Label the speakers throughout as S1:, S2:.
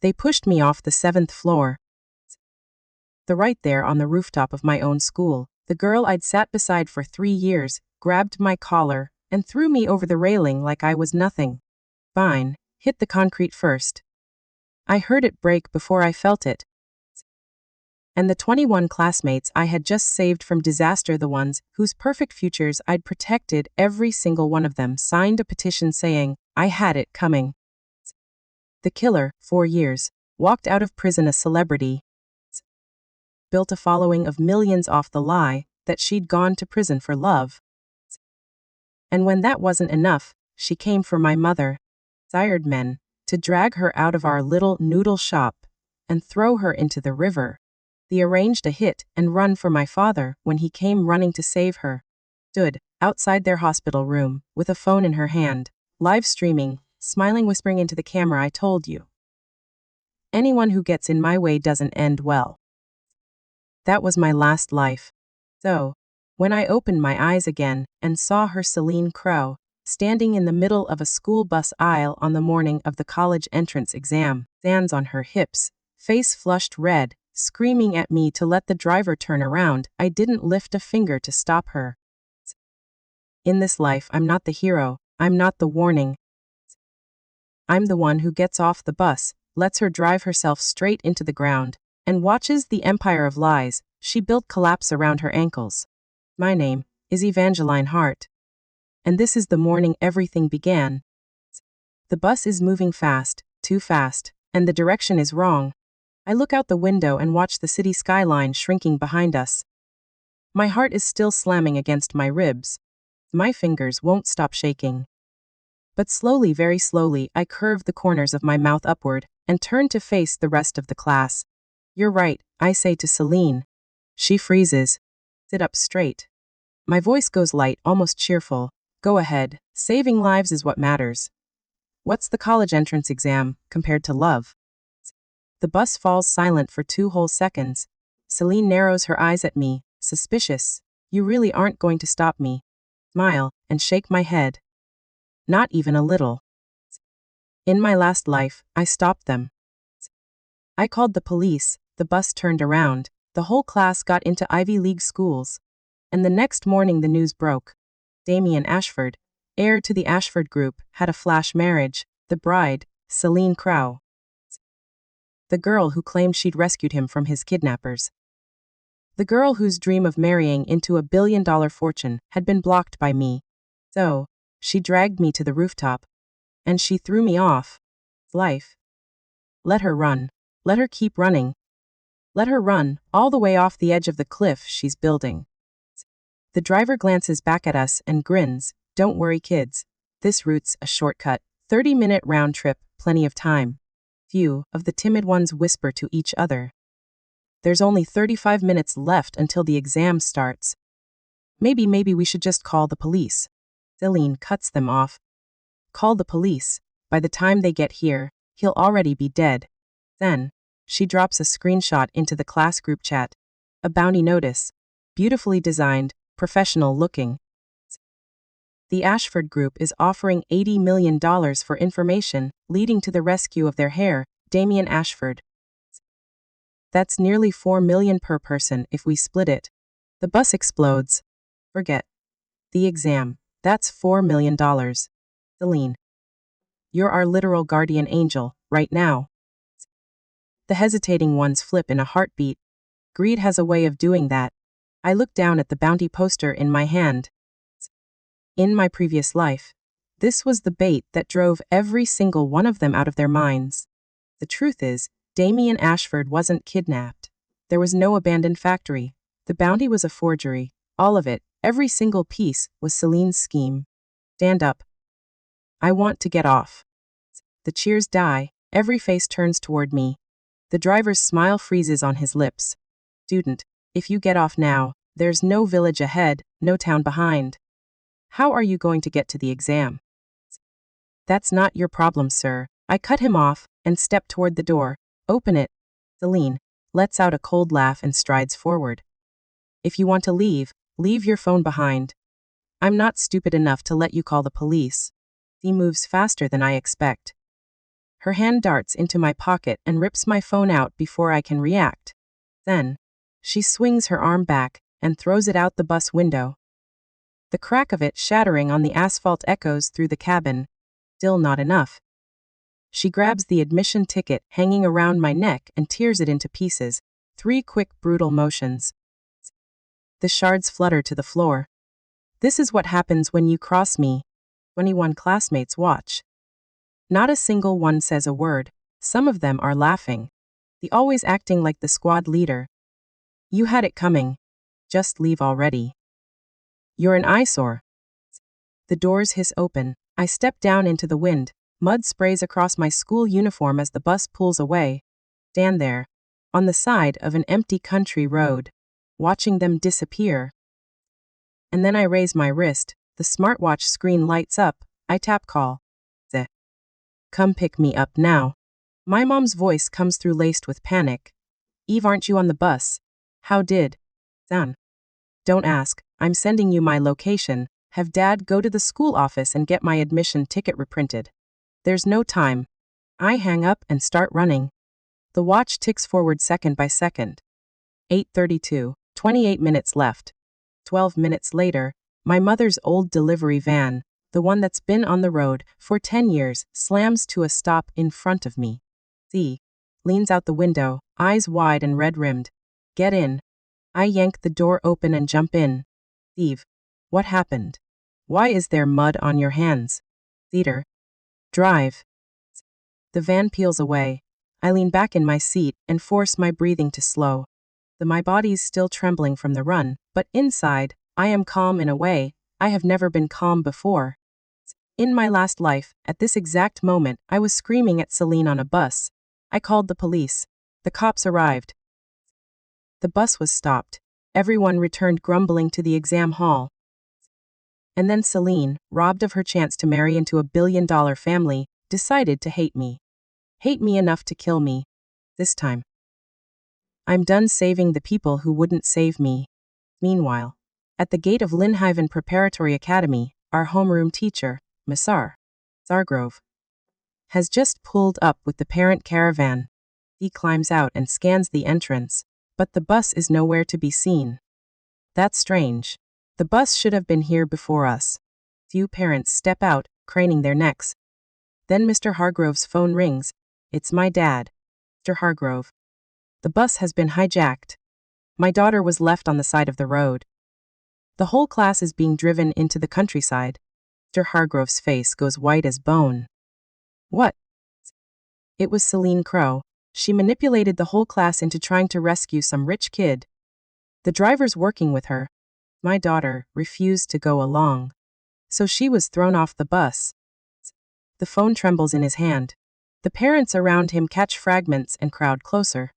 S1: They pushed me off the 7th floor. The right there on the rooftop of my own school. The girl I'd sat beside for 3 years grabbed my collar and threw me over the railing like I was nothing. Fine, hit the concrete first. I heard it break before I felt it. And the 21 classmates I had just saved from disaster, the ones whose perfect futures I'd protected, every single one of them signed a petition saying, I had it coming. The killer, 4 years, walked out of prison a celebrity. Built a following of millions off the lie that she'd gone to prison for love. And when that wasn't enough, she came for my mother. Hired men to drag her out of our little noodle shop and throw her into the river. They arranged a hit and run for my father when he came running to save her. Stood outside their hospital room with a phone in her hand, live streaming, smiling, whispering into the camera, I told you. Anyone who gets in my way doesn't end well. That was my last life. So, when I opened my eyes again and saw her, Selene Crow, standing in the middle of a school bus aisle on the morning of the college entrance exam, hands on her hips, face flushed red, screaming at me to let the driver turn around, I didn't lift a finger to stop her. In this life, I'm not the hero, I'm not the warning. I'm the one who gets off the bus, lets her drive herself straight into the ground, and watches the empire of lies she built collapse around her ankles. My name is Evangeline Hart. And this is the morning everything began. The bus is moving fast, too fast, and the direction is wrong. I look out the window and watch the city skyline shrinking behind us. My heart is still slamming against my ribs. My fingers won't stop shaking. But slowly, very slowly, I curve the corners of my mouth upward and turn to face the rest of the class. You're right, I say to Selene. She freezes. Sit up straight. My voice goes light, almost cheerful. Go ahead, saving lives is what matters. What's the college entrance exam compared to love? The bus falls silent for 2 whole seconds. Selene narrows her eyes at me, suspicious. You really aren't going to stop me? Smile, and shake my head. Not even a little. In my last life, I stopped them. I called the police, the bus turned around, the whole class got into Ivy League schools. And the next morning the news broke. Damien Ashford, heir to the Ashford Group, had a flash marriage. The bride, Selene Crow. The girl who claimed she'd rescued him from his kidnappers. The girl whose dream of marrying into $1 billion fortune had been blocked by me. So, she dragged me to the rooftop. And she threw me off. Life. Let her run. Let her keep running. Let her run, all the way off the edge of the cliff she's building. The driver glances back at us and grins. Don't worry, kids. This route's a shortcut. 30-minute round trip, plenty of time. Few of the timid ones whisper to each other. There's only 35 minutes left until the exam starts. Maybe we should just call the police. Selene cuts them off. Call the police. By the time they get here, he'll already be dead. Then, she drops a screenshot into the class group chat. A bounty notice. Beautifully designed, professional looking. The Ashford Group is offering $80 million for information leading to the rescue of their heir, Damien Ashford. That's nearly $4 million per person if we split it. The bus explodes. Forget the exam. That's $4 million. Selene. You're our literal guardian angel, right now. The hesitating ones flip in a heartbeat. Greed has a way of doing that. I look down at the bounty poster in my hand. In my previous life, this was the bait that drove every single one of them out of their minds. The truth is, Damien Ashford wasn't kidnapped. There was no abandoned factory. The bounty was a forgery. All of it, every single piece, was Selene's scheme. Stand up. I want to get off. The cheers die. Every face turns toward me. The driver's smile freezes on his lips. Student, if you get off now, there's no village ahead, no town behind. How are you going to get to the exam? That's not your problem, sir. I cut him off and step toward the door. Open it. Selene lets out a cold laugh and strides forward. If you want to leave, leave your phone behind. I'm not stupid enough to let you call the police. He moves faster than I expect. Her hand darts into my pocket and rips my phone out before I can react. Then, she swings her arm back and throws it out the bus window. The crack of it shattering on the asphalt echoes through the cabin. Still not enough. She grabs the admission ticket hanging around my neck and tears it into pieces. 3 quick, brutal motions. The shards flutter to the floor. This is what happens when you cross me. 21 classmates watch. Not a single one says a word. Some of them are laughing. The always acting like the squad leader. You had it coming. Just leave already. You're an eyesore. The doors hiss open. I step down into the wind. Mud sprays across my school uniform as the bus pulls away. Stand there, on the side of an empty country road, watching them disappear. And then I raise my wrist. The smartwatch screen lights up. I tap call. Come pick me up now. My mom's voice comes through laced with panic. Eve, aren't you on the bus? How did? Zan. Don't ask. I'm sending you my location. Have Dad go to the school office and get my admission ticket reprinted. There's no time. I hang up and start running. The watch ticks forward second by second. 8:32, 28 minutes left. 12 minutes later, my mother's old delivery van, the one that's been on the road for 10 years, slams to a stop in front of me. Z leans out the window, eyes wide and red-rimmed. Get in. I yank the door open and jump in. Eve, what happened? Why is there mud on your hands? Theater. Drive. The van peels away. I lean back in my seat and force my breathing to slow. My body's still trembling from the run, but inside, I am calm in a way I have never been calm before. In my last life, at this exact moment, I was screaming at Selene on a bus. I called the police. The cops arrived. The bus was stopped. Everyone returned grumbling to the exam hall. And then Selene, robbed of her chance to marry into a billion-dollar family, decided to hate me. Hate me enough to kill me. This time. I'm done saving the people who wouldn't save me. Meanwhile, at the gate of Linhaven Preparatory Academy, our homeroom teacher, Masar Zargrove, has just pulled up with the parent caravan. He climbs out and scans the entrance, but the bus is nowhere to be seen. That's strange. The bus should have been here before us. Few parents step out, craning their necks. Then Mr. Hargrove's phone rings. It's my dad. Mr. Hargrove. The bus has been hijacked. My daughter was left on the side of the road. The whole class is being driven into the countryside. Mr. Hargrove's face goes white as bone. What? It was Selene Crow. She manipulated the whole class into trying to rescue some rich kid. The driver's working with her. My daughter refused to go along. So she was thrown off the bus. The phone trembles in his hand. The parents around him catch fragments and crowd closer.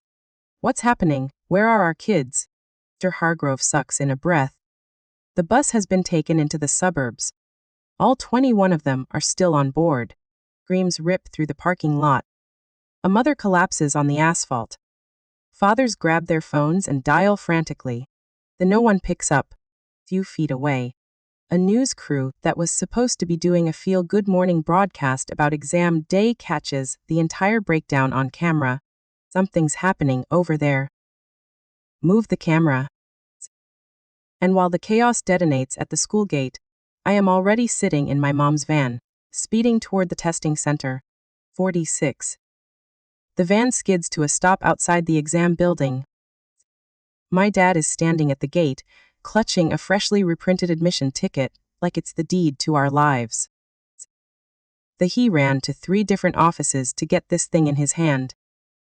S1: What's happening? Where are our kids? Mr. Hargrove sucks in a breath. The bus has been taken into the suburbs. All 21 of them are still on board. Screams rip through the parking lot. A mother collapses on the asphalt. Fathers grab their phones and dial frantically. No one picks up. Few feet away, a news crew that was supposed to be doing a feel-good morning broadcast about exam day catches the entire breakdown on camera. Something's happening over there. Move the camera. And while the chaos detonates at the school gate, I am already sitting in my mom's van, speeding toward the testing center. 46. The van skids to a stop outside the exam building. My dad is standing at the gate, clutching a freshly reprinted admission ticket, like it's the deed to our lives. He ran to 3 different offices to get this thing in his hand.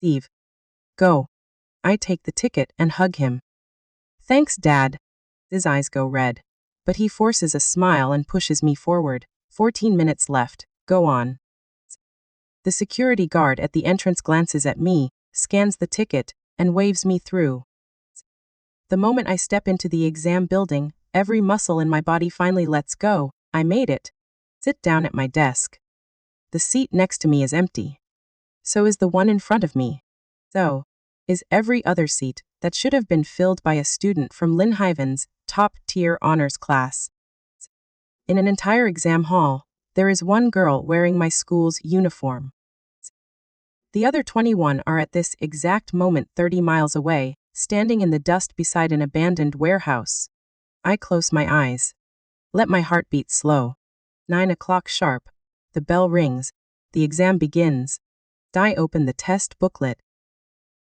S1: Eve. Go. I take the ticket and hug him. Thanks, Dad. His eyes go red, but he forces a smile and pushes me forward. 14 minutes left. Go on. The security guard at the entrance glances at me, scans the ticket, and waves me through. The moment I step into the exam building, every muscle in my body finally lets go. I made it. Sit down at my desk. The seat next to me is empty. So is the one in front of me. So is every other seat that should have been filled by a student from Linhaven's top-tier honors class. In an entire exam hall, there is one girl wearing my school's uniform. The other 21 are at this exact moment 30 miles away, standing in the dust beside an abandoned warehouse. I close my eyes. Let my heart beat slow. 9 o'clock sharp. The bell rings. The exam begins. I open the test booklet.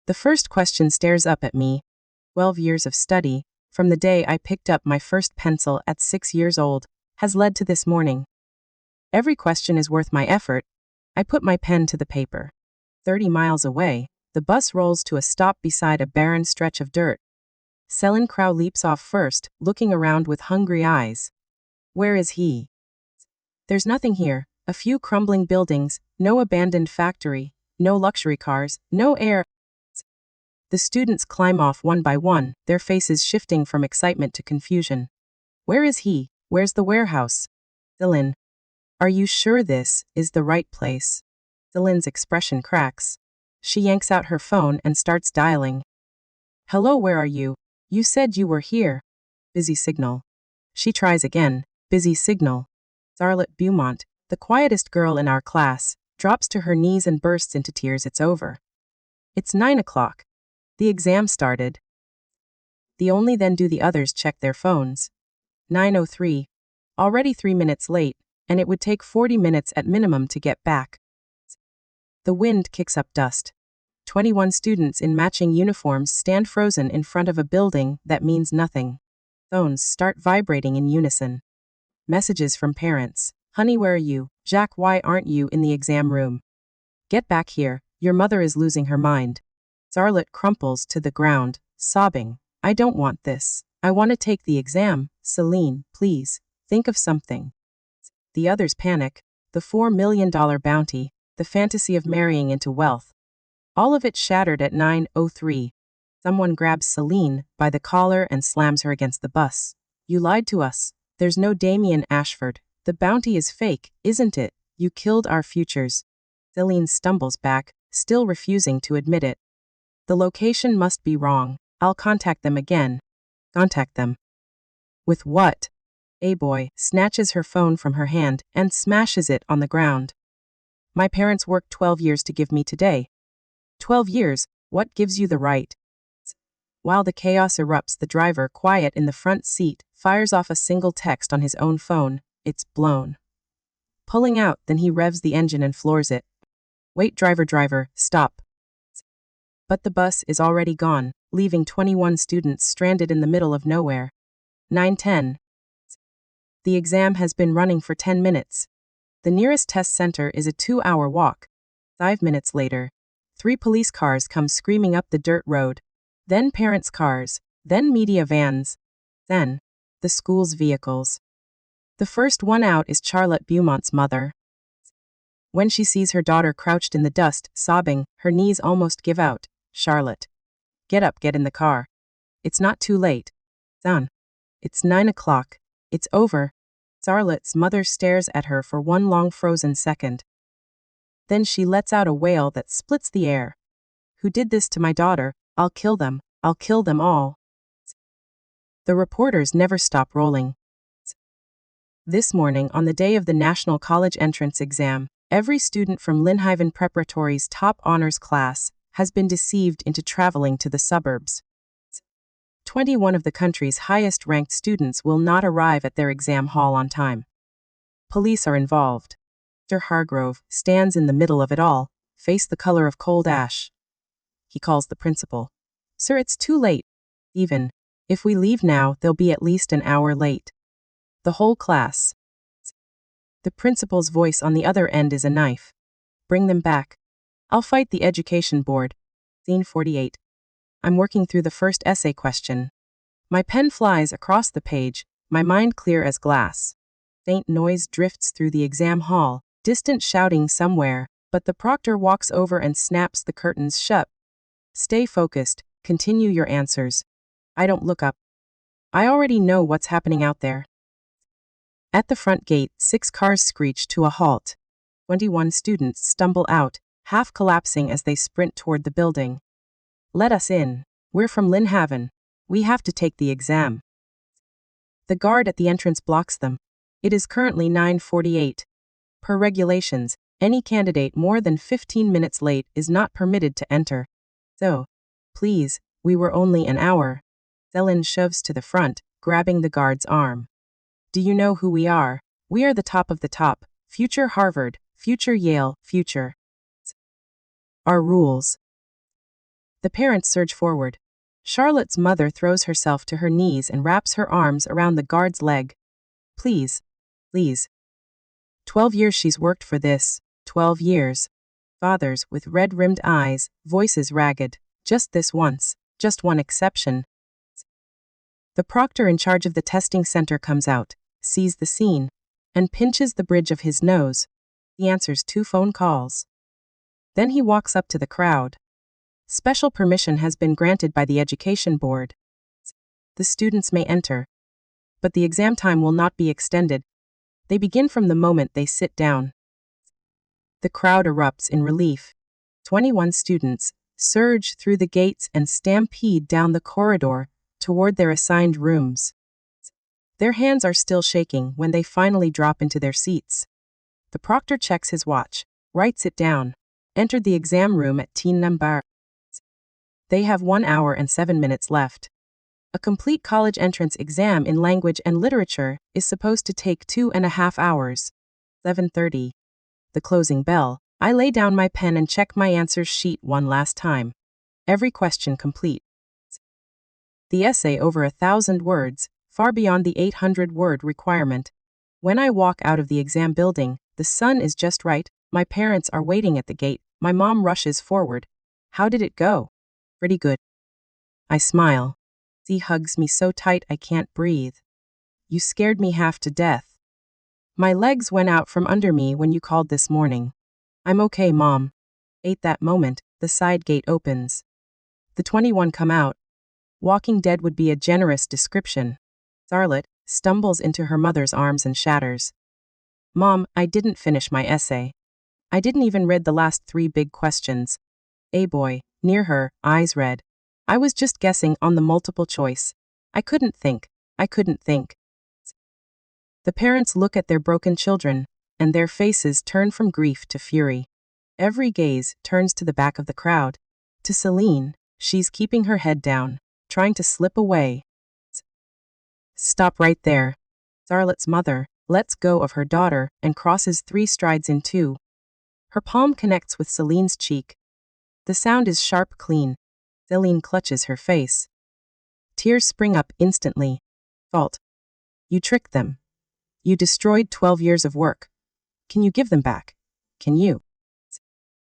S1: The first question stares up at me. 12 years of study, from the day I picked up my first pencil at 6 years old, has led to this morning. Every question is worth my effort. I put my pen to the paper. 30 miles away, the bus rolls to a stop beside a barren stretch of dirt. Selene Crow leaps off first, looking around with hungry eyes. Where is he? There's nothing here, a few crumbling buildings, no abandoned factory, no luxury cars, no air. The students climb off one by one, their faces shifting from excitement to confusion. Where is he? Where's the warehouse? Selene. Are you sure this is the right place? Selene's expression cracks. She yanks out her phone and starts dialing. Hello, where are you? You said you were here. Busy signal. She tries again. Busy signal. Charlotte Beaumont, the quietest girl in our class, drops to her knees and bursts into tears. It's over. It's 9 o'clock. The exam started. Only then do the others check their phones. 9:03. Already 3 minutes late, and it would take 40 minutes at minimum to get back. The wind kicks up dust. 21 students in matching uniforms stand frozen in front of a building that means nothing. Phones start vibrating in unison. Messages from parents. Honey, where are you? Jack, why aren't you in the exam room? Get back here, your mother is losing her mind. Charlotte crumples to the ground, sobbing. I don't want this. I want to take the exam. Selene, please, think of something. The others panic. The $4 million bounty, the fantasy of marrying into wealth. All of it shattered at 9:03. Someone grabs Selene by the collar and slams her against the bus. You lied to us. There's no Damien Ashford. The bounty is fake, isn't it? You killed our futures. Selene stumbles back, still refusing to admit it. The location must be wrong. I'll contact them again. Contact them. With what? A-boy snatches her phone from her hand and smashes it on the ground. My parents worked 12 years to give me today. 12 years, what gives you the right? While the chaos erupts, the driver, quiet in the front seat, fires off a single text on his own phone. It's blown. Pulling out, then he revs the engine and floors it. Wait, driver, stop. But the bus is already gone, leaving 21 students stranded in the middle of nowhere. 9:10. The exam has been running for 10 minutes. The nearest test center is a 2-hour walk. 5 minutes later, 3 police cars come screaming up the dirt road. Then parents' cars, then media vans, then the school's vehicles. The first one out is Charlotte Beaumont's mother. When she sees her daughter crouched in the dust, sobbing, her knees almost give out. Charlotte. Get up, get in the car. It's not too late. Done. It's 9 o'clock. It's over. Charlotte's mother stares at her for one long frozen second. Then she lets out a wail that splits the air. Who did this to my daughter? I'll kill them. I'll kill them all. The reporters never stop rolling. This morning, on the day of the National College Entrance Exam, every student from Linhaven Preparatory's top honors class has been deceived into traveling to the suburbs. 21 of the country's highest-ranked students will not arrive at their exam hall on time. Police are involved. Mr. Hargrove stands in the middle of it all, face the color of cold ash. He calls the principal. Sir, it's too late. Even if we leave now, they'll be at least an hour late. The whole class. The principal's voice on the other end is a knife. Bring them back. I'll fight the education board. Scene 48. I'm working through the first essay question. My pen flies across the page, my mind clear as glass. Faint noise drifts through the exam hall, distant shouting somewhere, but the proctor walks over and snaps the curtains shut. Stay focused, continue your answers. I don't look up. I already know what's happening out there. At the front gate, 6 cars screech to a halt. 21 students stumble out, half collapsing as they sprint toward the building. Let us in. We're from Linhaven. We have to take the exam. The guard at the entrance blocks them. It is currently 9:48. Per regulations, Any candidate more than 15 minutes late is not permitted to enter. So, please, we were only an hour. Selene shoves to the front, grabbing the guard's arm. Do you know who we are? We are the top of the top. Future Harvard, future Yale, future. Our rules. The parents surge forward. Charlotte's mother throws herself to her knees and wraps her arms around the guard's leg. Please. Please. 12 years she's worked for this. 12 years. Fathers with red-rimmed eyes, voices ragged. Just this once. Just one exception. The proctor in charge of the testing center comes out, sees the scene, and pinches the bridge of his nose. He answers 2 phone calls. Then he walks up to the crowd. Special permission has been granted by the education board. The students may enter, but the exam time will not be extended. They begin from the moment they sit down. The crowd erupts in relief. 21 students surge through the gates and stampede down the corridor toward their assigned rooms. Their hands are still shaking when they finally drop into their seats. The proctor checks his watch, writes it down, entered the exam room at teen number. They have 1 hour and 7 minutes left. A complete college entrance exam in language and literature is supposed to take 2.5 hours. 7:30. The closing bell. I lay down my pen and check my answers sheet one last time. Every question complete. The essay over 1,000 words, far beyond the 800-word requirement. When I walk out of the exam building, the sun is just right, my parents are waiting at the gate, my mom rushes forward. How did it go? Pretty good. I smile. He hugs me so tight I can't breathe. You scared me half to death. My legs went out from under me when you called this morning. I'm okay, Mom. At that moment, the side gate opens. The 21 come out. Walking dead would be a generous description. Charlotte stumbles into her mother's arms and shatters. Mom, I didn't finish my essay. I didn't even read the last 3 big questions. A boy, near her, eyes red. I was just guessing on the multiple choice. I couldn't think. The parents look at their broken children, and their faces turn from grief to fury. Every gaze turns to the back of the crowd. To Selene, she's keeping her head down, trying to slip away. Stop right there. Charlotte's mother lets go of her daughter and crosses 3 strides in 2. Her palm connects with Selene's cheek. The sound is sharp, clean. Selene clutches her face. Tears spring up instantly. Fault. You tricked them. You destroyed 12 years of work. Can you give them back? Can you?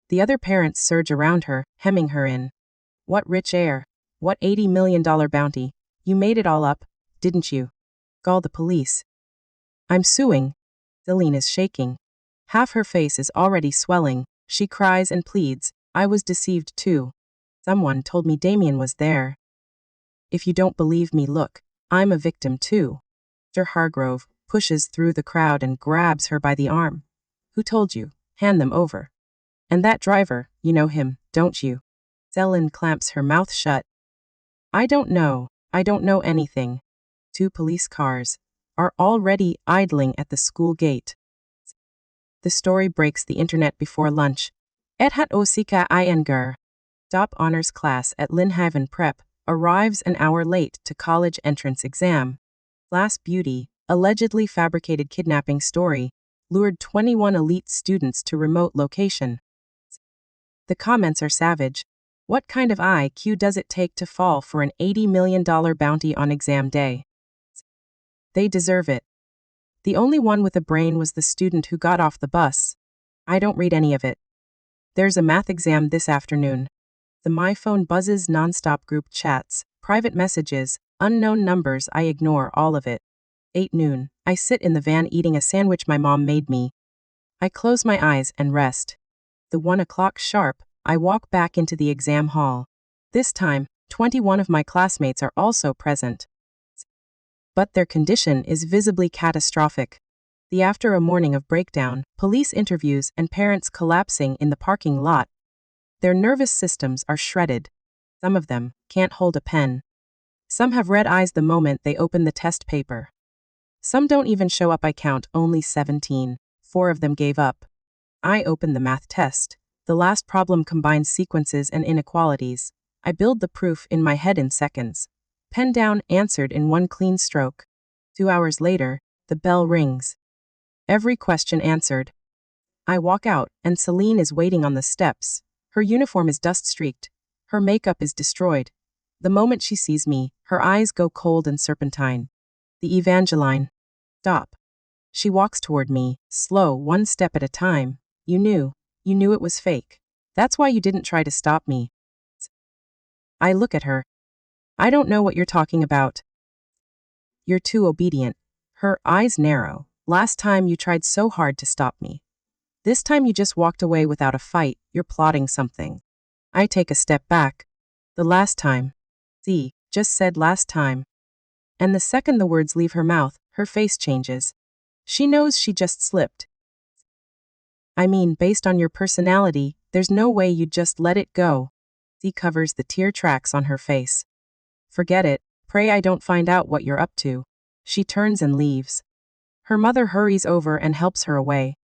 S1: The other parents surge around her, hemming her in. What rich heir? What $80 million bounty? You made it all up, didn't you? Call the police. I'm suing. Selene is shaking. Half her face is already swelling. She cries and pleads. I was deceived too. Someone told me Damien was there. If you don't believe me, look. I'm a victim too. Mr. Hargrove pushes through the crowd and grabs her by the arm. Who told you? Hand them over. And that driver, you know him, don't you? Selene clamps her mouth shut. I don't know anything. 2 police cars are already idling at the school gate. The story breaks the internet before lunch. Ethat Osika Iyengar, top honors class at Linhaven Prep, arrives an hour late to college entrance exam. Class Beauty, allegedly fabricated kidnapping story, lured 21 elite students to remote location. The comments are savage. What kind of IQ does it take to fall for an $80 million bounty on exam day? They deserve it. The only one with a brain was the student who got off the bus. I don't read any of it. There's a math exam this afternoon. My phone buzzes nonstop, group chats, private messages, unknown numbers. I ignore all of it. 8 noon, I sit in the van eating a sandwich my mom made me. I close my eyes and rest. The 1 o'clock sharp, I walk back into the exam hall. This time, 21 of my classmates are also present. But their condition is visibly catastrophic. After a morning of breakdown, police interviews, and parents collapsing in the parking lot, their nervous systems are shredded. Some of them can't hold a pen. Some have red eyes the moment they open the test paper. Some don't even show up. I count only 17. 4 of them gave up. I open the math test. The last problem combines sequences and inequalities. I build the proof in my head in seconds. Pen down, answered in one clean stroke. 2 hours later, the bell rings. Every question answered. I walk out, and Selene is waiting on the steps. Her uniform is dust-streaked. Her makeup is destroyed. The moment she sees me, her eyes go cold and serpentine. The Evangeline. Stop. She walks toward me, slow, one step at a time. You knew it was fake. That's why you didn't try to stop me. I look at her. I don't know what you're talking about. You're too obedient. Her eyes narrow. Last time you tried so hard to stop me. This time you just walked away without a fight. You're plotting something. I take a step back. The last time. Z just said last time. And the second the words leave her mouth, her face changes. She knows she just slipped. I mean, based on your personality, there's no way you'd just let it go. Z covers the tear tracks on her face. Forget it. Pray I don't find out what you're up to. She turns and leaves. Her mother hurries over and helps her away.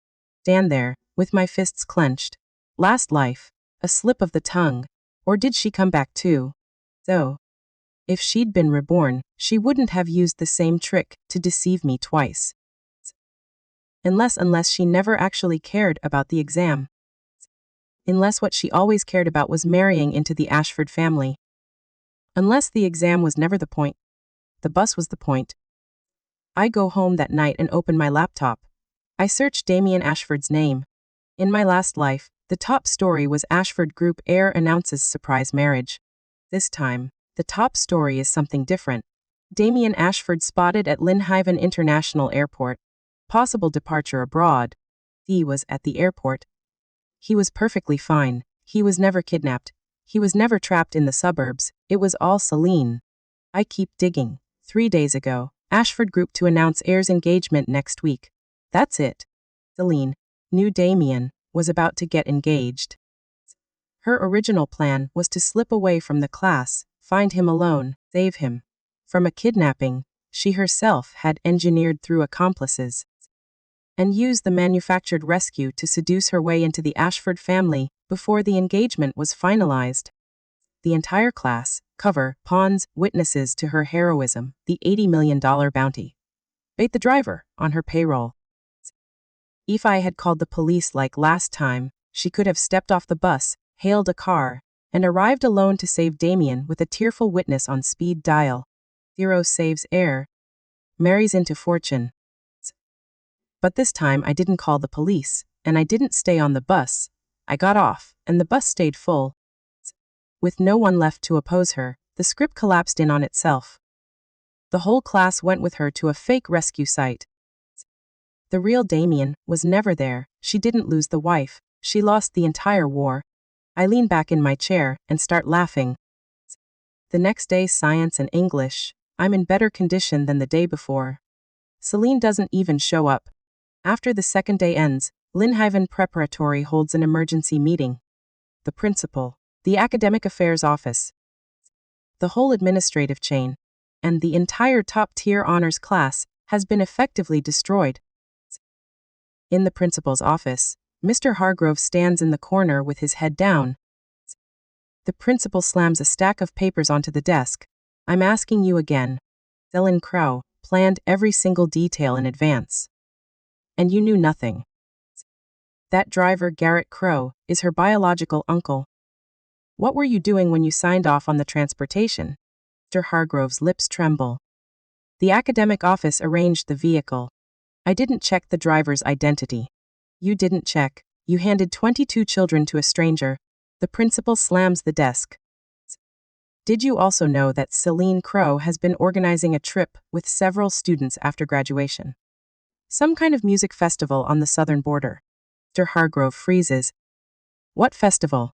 S1: Stand there, with my fists clenched. Last life. A slip of the tongue. Or did she come back too? So, if she'd been reborn, she wouldn't have used the same trick to deceive me twice. Unless she never actually cared about the exam. Unless what she always cared about was marrying into the Ashford family. Unless the exam was never the point. The bus was the point. I go home that night and open my laptop. I search Damien Ashford's name. In my last life, the top story was Ashford Group heir announces surprise marriage. This time, the top story is something different. Damien Ashford spotted at Lynhaven International Airport. Possible departure abroad. He was at the airport. He was perfectly fine. He was never kidnapped. He was never trapped in the suburbs. It was all Selene. I keep digging. 3 days ago, Ashford Group to announce heir's engagement next week. That's it. Selene, knew Damien, was about to get engaged. Her original plan was to slip away from the class, find him alone, save him. From a kidnapping, she herself had engineered through accomplices. And use the manufactured rescue to seduce her way into the Ashford family before the engagement was finalized. The entire class, cover, pawns, witnesses to her heroism, the $80 million bounty. Bait the driver, on her payroll. If I had called the police like last time, she could have stepped off the bus, hailed a car, and arrived alone to save Damien with a tearful witness on speed dial. Zero saves heir. Marries into fortune. But this time I didn't call the police, and I didn't stay on the bus. I got off, and the bus stayed full. With no one left to oppose her, the script collapsed in on itself. The whole class went with her to a fake rescue site. The real Damien was never there. She didn't lose the wife. She lost the entire war. I lean back in my chair and start laughing. The next day, science and English. I'm in better condition than the day before. Selene doesn't even show up. After the second day ends, Lynhaven Preparatory holds an emergency meeting. The principal, the academic affairs office, the whole administrative chain, and the entire top-tier honors class has been effectively destroyed. In the principal's office, Mr. Hargrove stands in the corner with his head down. The principal slams a stack of papers onto the desk. I'm asking you again. Selene Crow planned every single detail in advance. And you knew nothing. That driver, Garrett Crow, is her biological uncle. What were you doing when you signed off on the transportation? Mr. Hargrove's lips tremble. The academic office arranged the vehicle. I didn't check the driver's identity. You didn't check. You handed 22 children to a stranger. The principal slams the desk. Did you also know that Selene Crow has been organizing a trip with several students after graduation? Some kind of music festival on the southern border. Mr. Hargrove freezes. What festival?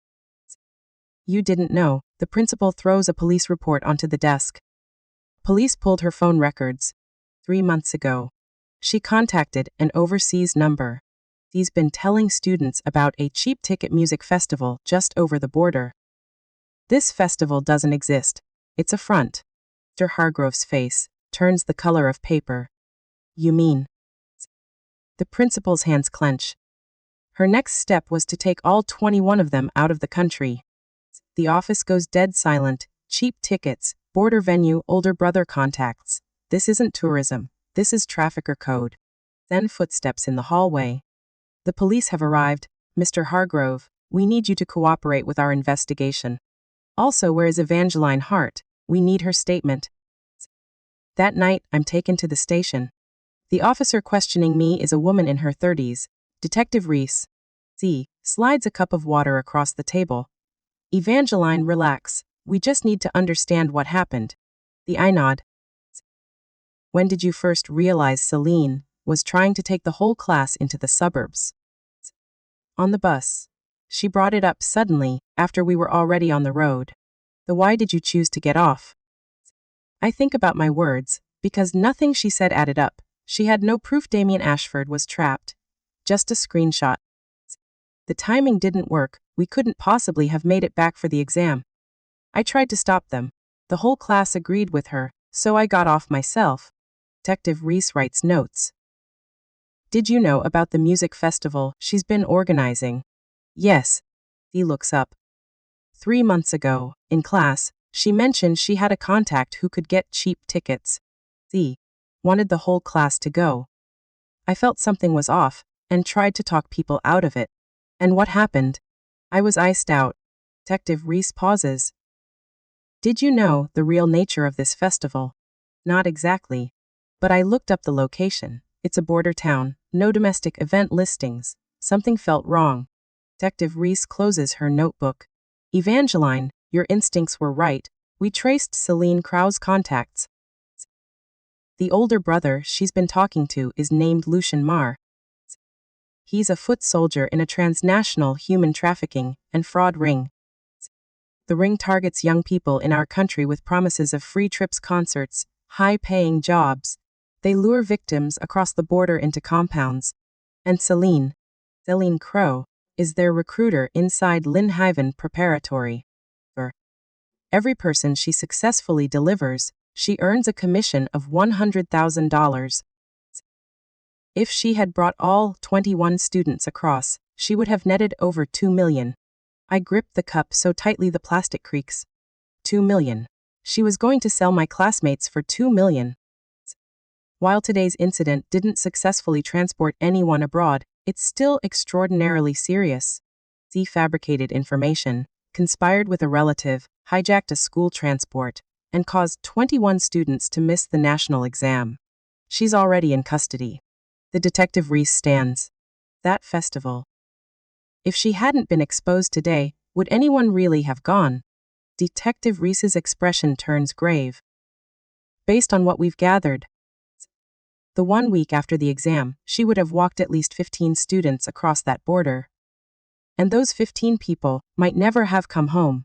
S1: You didn't know. The principal throws a police report onto the desk. Police pulled her phone records. 3 months ago. She contacted an overseas number. He's been telling students about a cheap ticket music festival just over the border. This festival doesn't exist. It's a front. Mr. Hargrove's face turns the color of paper. You mean? The principal's hands clench. Her next step was to take all 21 of them out of the country. The office goes dead silent. Cheap tickets, border venue, older brother contacts. This isn't tourism. This is trafficker code. Then footsteps in the hallway. The police have arrived. Mr. Hargrove, we need you to cooperate with our investigation. Also, where is Evangeline Hart? We need her statement. That night, I'm taken to the station. The officer questioning me is a woman in her 30s. Detective Reese. Z. Slides a cup of water across the table. Evangeline, relax. We just need to understand what happened. I nod. When did you first realize Selene was trying to take the whole class into the suburbs? On the bus. She brought it up suddenly, after we were already on the road. Why did you choose to get off? I think about my words, because nothing she said added up. She had no proof Damien Ashford was trapped. Just a screenshot. The timing didn't work. We couldn't possibly have made it back for the exam. I tried to stop them. The whole class agreed with her, so I got off myself. Detective Reese writes notes. Did you know about the music festival she's been organizing? Yes. He looks up. 3 months ago, in class, she mentioned she had a contact who could get cheap tickets. He wanted the whole class to go. I felt something was off, and tried to talk people out of it. And what happened? I was iced out. Detective Reese pauses. Did you know the real nature of this festival? Not exactly. But I looked up the location. It's a border town, no domestic event listings. Something felt wrong. Detective Reese closes her notebook. Evangeline, your instincts were right. We traced Selene Krau's contacts. The older brother she's been talking to is named Lucian Marr. He's a foot soldier in a transnational human trafficking and fraud ring. The ring targets young people in our country with promises of free trips, concerts, high-paying jobs. They lure victims across the border into compounds. And Selene Krau, is their recruiter inside Linhaven Preparatory. For every person she successfully delivers, she earns a commission of $100,000. If she had brought all 21 students across, she would have netted over $2 million. I gripped the cup so tightly the plastic creaks. $2 million. She was going to sell my classmates for $2 million. While today's incident didn't successfully transport anyone abroad, it's still extraordinarily serious. She fabricated information, conspired with a relative, hijacked a school transport, and caused 21 students to miss the national exam. She's already in custody. The detective Reese stands. That festival. If she hadn't been exposed today, would anyone really have gone? Detective Reese's expression turns grave. Based on what we've gathered, the 1 week after the exam, she would have walked at least 15 students across that border. And those 15 people might never have come home.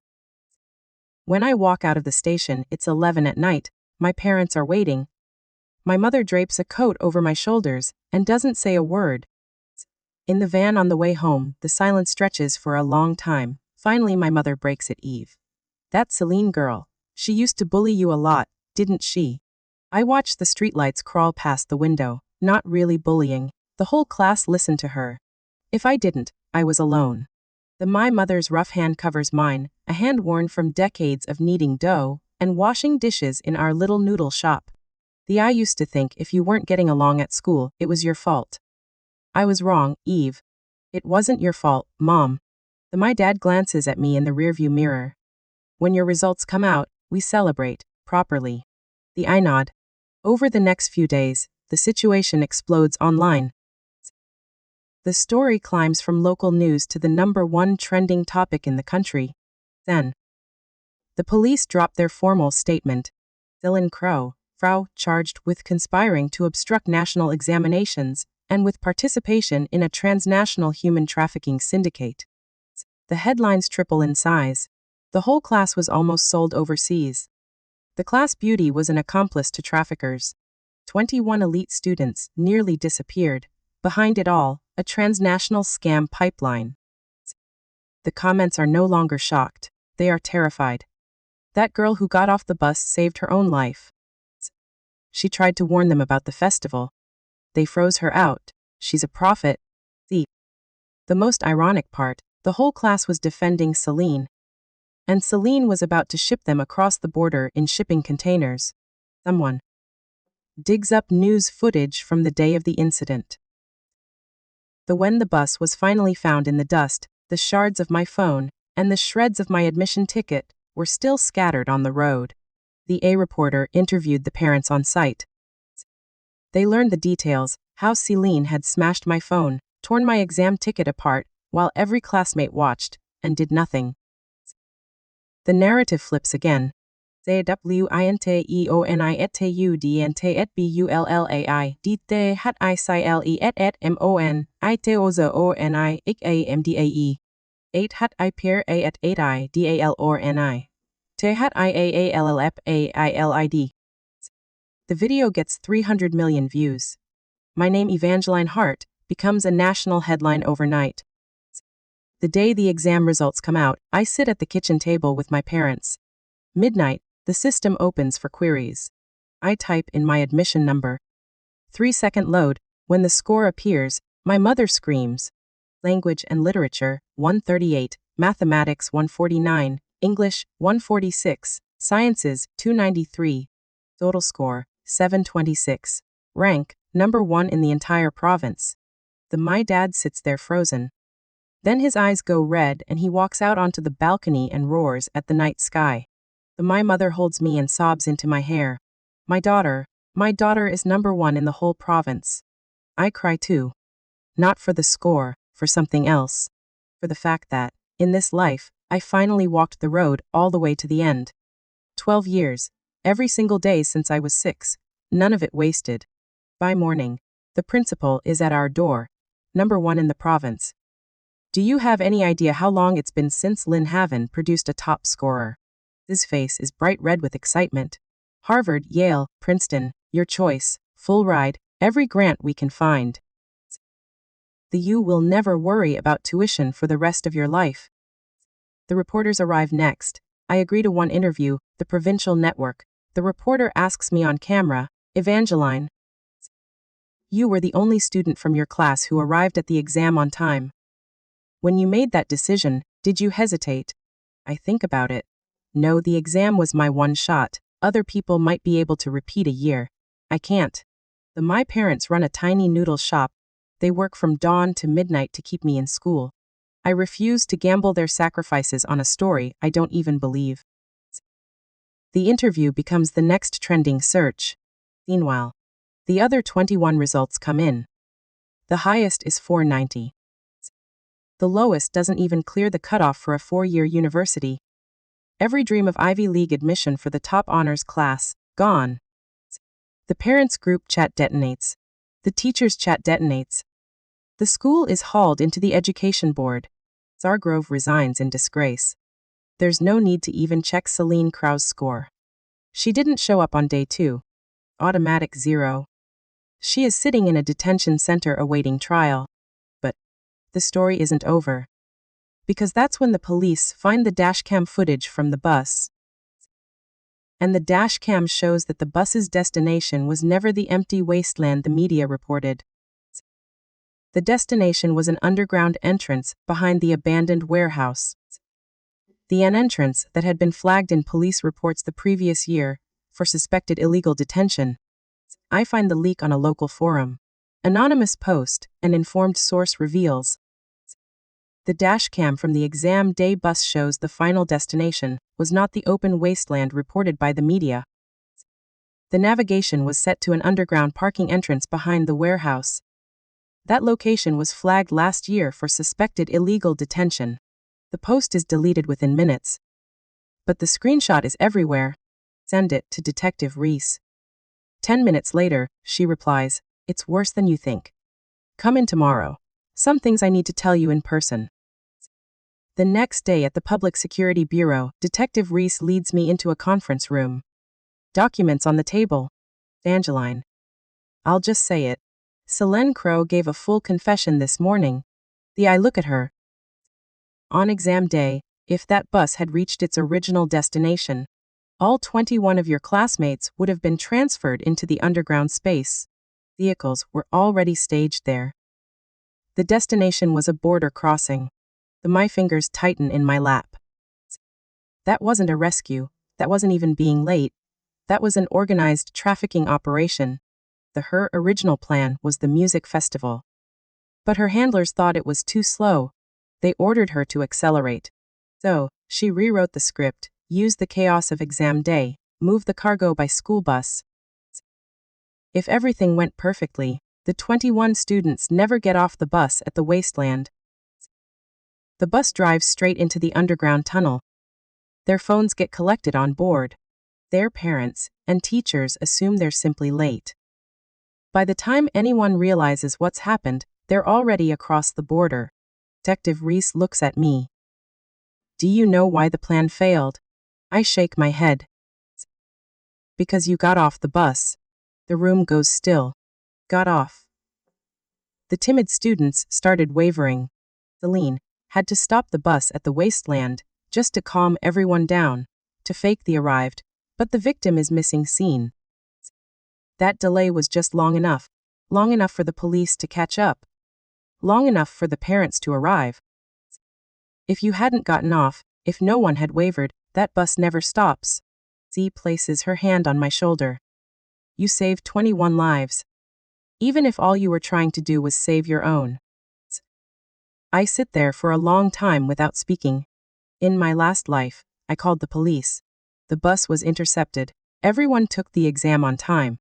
S1: When I walk out of the station, it's 11 at night. My parents are waiting. My mother drapes a coat over my shoulders and doesn't say a word. In the van on the way home, the silence stretches for a long time. Finally, my mother breaks it. Eve. That Selene girl. She used to bully you a lot, didn't she? I watched the streetlights crawl past the window, not really bullying. The whole class listened to her. If I didn't, I was alone. My mother's rough hand covers mine, a hand worn from decades of kneading dough and washing dishes in our little noodle shop. I used to think if you weren't getting along at school, it was your fault. I was wrong, Eve. It wasn't your fault, Mom. My dad glances at me in the rearview mirror. When your results come out, we celebrate, properly. I nod. Over the next few days, the situation explodes online. The story climbs from local news to the #1 trending topic in the country. Then, the police drop their formal statement. Selene Krau, charged with conspiring to obstruct national examinations and with participation in a transnational human trafficking syndicate. The headlines triple in size. The whole class was almost sold overseas. The class beauty was an accomplice to traffickers. 21 elite students nearly disappeared. Behind it all, a transnational scam pipeline. The comments are no longer shocked. They are terrified. That girl who got off the bus saved her own life. She tried to warn them about the festival. They froze her out. She's a prophet. The The most ironic part, the whole class was defending Selene. And Selene was about to ship them across the border in shipping containers. Someone digs up news footage from the day of the incident. When the bus was finally found in the dust, the shards of my phone and the shreds of my admission ticket were still scattered on the road. The A reporter interviewed the parents on site. They learned the details, how Selene had smashed my phone, torn my exam ticket apart, while every classmate watched and did nothing. The narrative flips again. The video gets 300 million views. My name, Evangeline Hart, becomes a national headline overnight. The day the exam results come out, I sit at the kitchen table with my parents. Midnight, the system opens for queries. I type in my admission number. 3-second load. When the score appears, my mother screams. Language and literature, 138, mathematics, 149, English, 146, sciences, 293. Total score, 726. Rank, number 1 in the entire province. My dad sits there frozen. Then his eyes go red and he walks out onto the balcony and roars at the night sky. My mother holds me and sobs into my hair. My daughter is number 1 in the whole province. I cry too. Not for the score, for something else. For the fact that, in this life, I finally walked the road all the way to the end. 12 years, every single day since I was 6, none of it wasted. By morning, the principal is at our door, number 1 in the province. Do you have any idea how long it's been since Lynn Haven produced a top scorer? His face is bright red with excitement. Harvard, Yale, Princeton, your choice, full ride, every grant we can find. You will never worry about tuition for the rest of your life. The reporters arrive next. I agree to one interview, the provincial network. The reporter asks me on camera, Evangeline, you were the only student from your class who arrived at the exam on time. When you made that decision, did you hesitate? I think about it. No, the exam was my one shot. Other people might be able to repeat a year. I can't. My parents run a tiny noodle shop. They work from dawn to midnight to keep me in school. I refuse to gamble their sacrifices on a story I don't even believe. The interview becomes the next trending search. Meanwhile, the other 21 results come in. The highest is 490. The lowest doesn't even clear the cutoff for a 4-year university. Every dream of Ivy League admission for the top honors class, gone. The parents' group chat detonates. The teachers' chat detonates. The school is hauled into the education board. Zargrove resigns in disgrace. There's no need to even check Selene Krau's score. She didn't show up on day 2. Automatic 0. She is sitting in a detention center awaiting trial. But the story isn't over. Because that's when the police find the dashcam footage from the bus. And the dashcam shows that the bus's destination was never the empty wasteland the media reported. The destination was an underground entrance behind the abandoned warehouse. An entrance that had been flagged in police reports the previous year for suspected illegal detention. I find the leak on a local forum. Anonymous post, an informed source reveals. The dashcam from the exam day bus shows the final destination was not the open wasteland reported by the media. The navigation was set to an underground parking entrance behind the warehouse. That location was flagged last year for suspected illegal detention. The post is deleted within minutes. But the screenshot is everywhere. Send it to Detective Reese. 10 minutes later, she replies, it's worse than you think. Come in tomorrow. Some things I need to tell you in person. The next day at the Public Security Bureau, Detective Reese leads me into a conference room. Documents on the table. Evangeline. I'll just say it. Selene Crow gave a full confession this morning. I look at her. On exam day, if that bus had reached its original destination, all 21 of your classmates would have been transferred into the underground space. Vehicles were already staged there. The destination was a border crossing. My fingers tighten in my lap. That wasn't a rescue. That wasn't even being late. That was an organized trafficking operation. Her original plan was the music festival. But her handlers thought it was too slow. They ordered her to accelerate. So, she rewrote the script, used the chaos of exam day, moved the cargo by school bus. If everything went perfectly, the 21 students never get off the bus at the wasteland. The bus drives straight into the underground tunnel. Their phones get collected on board. Their parents and teachers assume they're simply late. By the time anyone realizes what's happened, they're already across the border. Detective Reese looks at me. Do you know why the plan failed? I shake my head. Because you got off the bus. The room goes still. Got off. The timid students started wavering. Selene had to stop the bus at the wasteland, just to calm everyone down, to fake the arrived, but the victim is missing scene. That delay was just long enough for the police to catch up, long enough for the parents to arrive. If you hadn't gotten off, if no one had wavered, that bus never stops. Z places her hand on my shoulder. You saved 21 lives. Even if all you were trying to do was save your own. I sit there for a long time without speaking. In my last life, I called the police. The bus was intercepted. Everyone took the exam on time.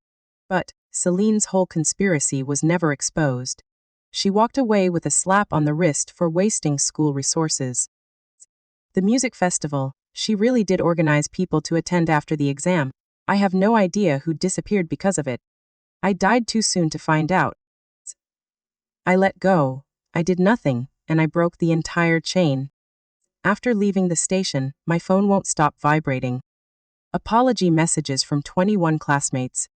S1: But Selene's whole conspiracy was never exposed. She walked away with a slap on the wrist for wasting school resources. The music festival, she really did organize people to attend after the exam. I have no idea who disappeared because of it. I died too soon to find out. I let go. I did nothing, and I broke the entire chain. After leaving the station, my phone won't stop vibrating. Apology messages from 21 classmates.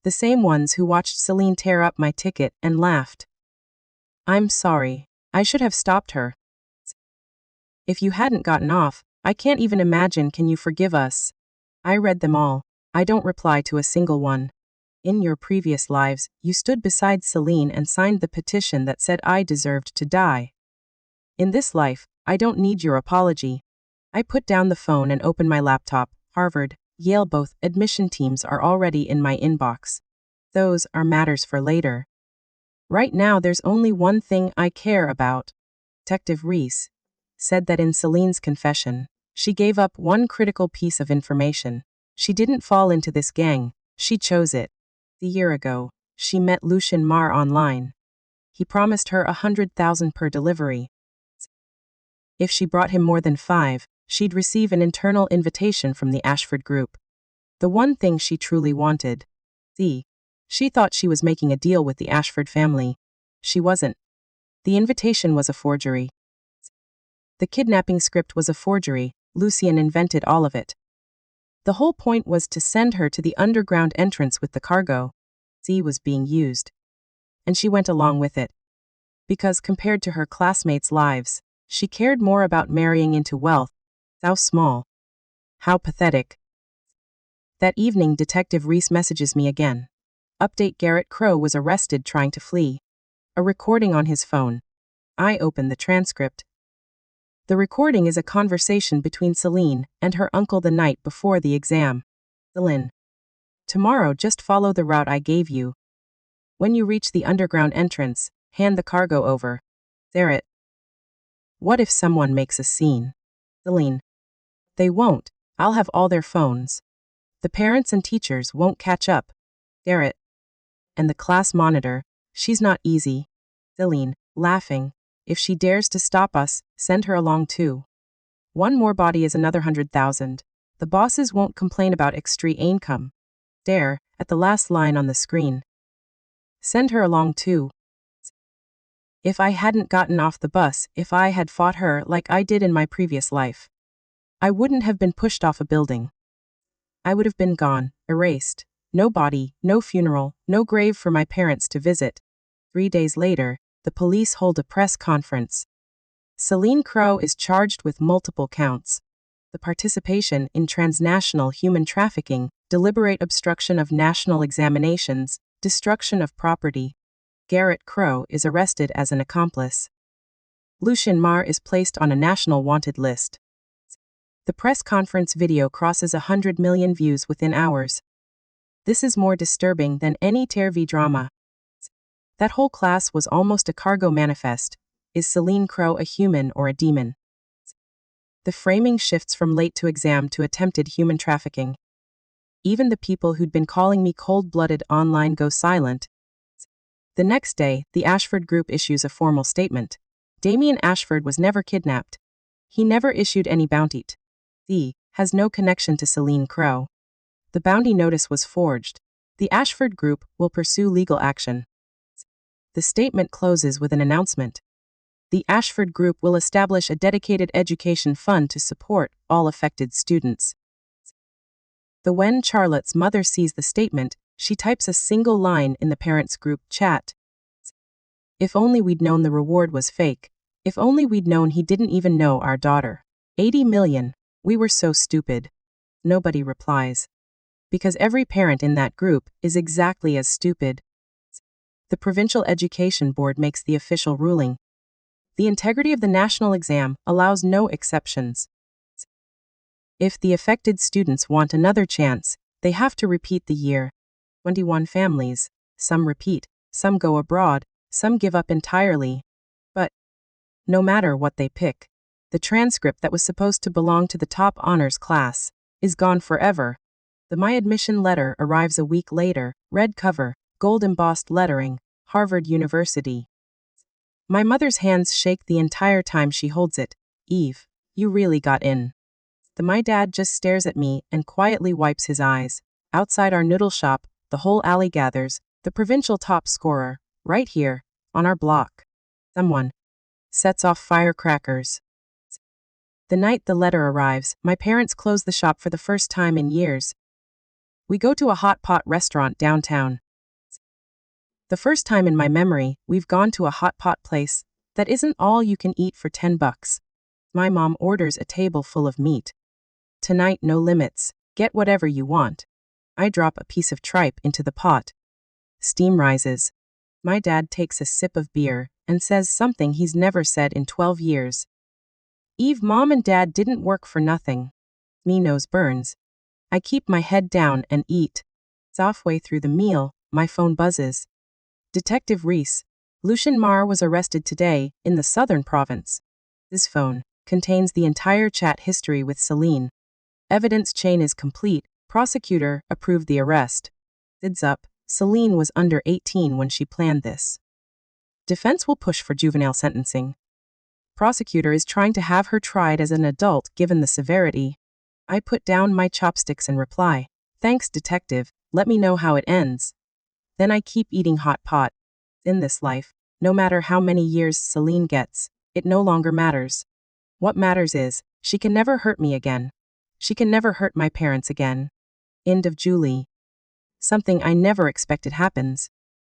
S1: The same ones who watched Selene tear up my ticket and laughed. I'm sorry. I should have stopped her. If you hadn't gotten off, I can't even imagine. Can you forgive us? I read them all. I don't reply to a single one. In your previous lives, you stood beside Selene and signed the petition that said I deserved to die. In this life, I don't need your apology. I put down the phone and open my laptop. Harvard, Yale, both admission teams are already in my inbox. Those are matters for later. Right now there's only one thing I care about. Detective Reese said that in Selene's confession, she gave up one critical piece of information. She didn't fall into this gang, she chose it. A year ago, she met Lucien Marr online. He promised her 100,000 per delivery. If she brought him more than 5, she'd receive an internal invitation from the Ashford Group. The one thing she truly wanted. She thought she was making a deal with the Ashford family. She wasn't. The invitation was a forgery. The kidnapping script was a forgery. Lucien invented all of it. The whole point was to send her to the underground entrance with the cargo. Z was being used. And she went along with it. Because compared to her classmates' lives, she cared more about marrying into wealth. How small. How pathetic. That evening, Detective Reese messages me again. Update: Garrett Crow was arrested trying to flee. A recording on his phone. I open the transcript. The recording is a conversation between Selene and her uncle the night before the exam. Selene. Tomorrow just follow the route I gave you. When you reach the underground entrance, hand the cargo over. Garrett. What if someone makes a scene? Selene. They won't. I'll have all their phones. The parents and teachers won't catch up. Garrett. And the class monitor, she's not easy. Selene, laughing. If she dares to stop us, send her along too. One more body is another 100,000. The bosses won't complain about extra income. Dare, at the last line on the screen. Send her along too. If I hadn't gotten off the bus, if I had fought her like I did in my previous life, I wouldn't have been pushed off a building. I would have been gone, erased. No body, no funeral, no grave for my parents to visit. 3 days later, the police hold a press conference. Selene Crow is charged with multiple counts. The participation in transnational human trafficking, deliberate obstruction of national examinations, destruction of property. Garrett Crow is arrested as an accomplice. Lucien Mar is placed on a national wanted list. The press conference video crosses 100 million views within hours. This is more disturbing than any TV drama. That whole class was almost a cargo manifest. Is Selene Crow a human or a demon? The framing shifts from late to exam to attempted human trafficking. Even the people who'd been calling me cold-blooded online go silent. The next day, the Ashford Group issues a formal statement. Damien Ashford was never kidnapped. He never issued any bounty. He has no connection to Selene Crow. The bounty notice was forged. The Ashford Group will pursue legal action. The statement closes with an announcement. The Ashford Group will establish a dedicated education fund to support all affected students. When Charlotte's mother sees the statement, she types a single line in the parents' group chat. If only we'd known the reward was fake. If only we'd known he didn't even know our daughter. 80 million. We were so stupid. Nobody replies. Because every parent in that group is exactly as stupid. The Provincial Education Board makes the official ruling. The integrity of the national exam allows no exceptions. If the affected students want another chance, they have to repeat the year. 21 families. Some repeat, some go abroad, some give up entirely. But no matter what they pick, the transcript that was supposed to belong to the top honors class is gone forever. My admission letter arrives a week later, red cover, gold embossed lettering, Harvard University. My mother's hands shake the entire time she holds it. Eve, you really got in. My dad just stares at me and quietly wipes his eyes. Outside our noodle shop, the whole alley gathers, the provincial top scorer, right here, on our block. Someone sets off firecrackers. The night the letter arrives, my parents close the shop for the first time in years. We go to a hot pot restaurant downtown. The first time in my memory, we've gone to a hot pot place that isn't all you can eat for $10. My mom orders a table full of meat. Tonight, no limits. Get whatever you want. I drop a piece of tripe into the pot. Steam rises. My dad takes a sip of beer and says something he's never said in 12 years. Eve, Mom and Dad didn't work for nothing. Me nose burns. I keep my head down and eat. Halfway through the meal, my phone buzzes. Detective Reese. Lucien Mar was arrested today in the southern province. This phone contains the entire chat history with Selene. Evidence chain is complete. Prosecutor approved the arrest. Heads up, Selene was under 18 when she planned this. Defense will push for juvenile sentencing. Prosecutor is trying to have her tried as an adult given the severity. I put down my chopsticks and reply, "Thanks, detective, let me know how it ends." Then I keep eating hot pot. In this life, no matter how many years Selene gets, it no longer matters. What matters is, she can never hurt me again. She can never hurt my parents again. End of Julie. Something I never expected happens.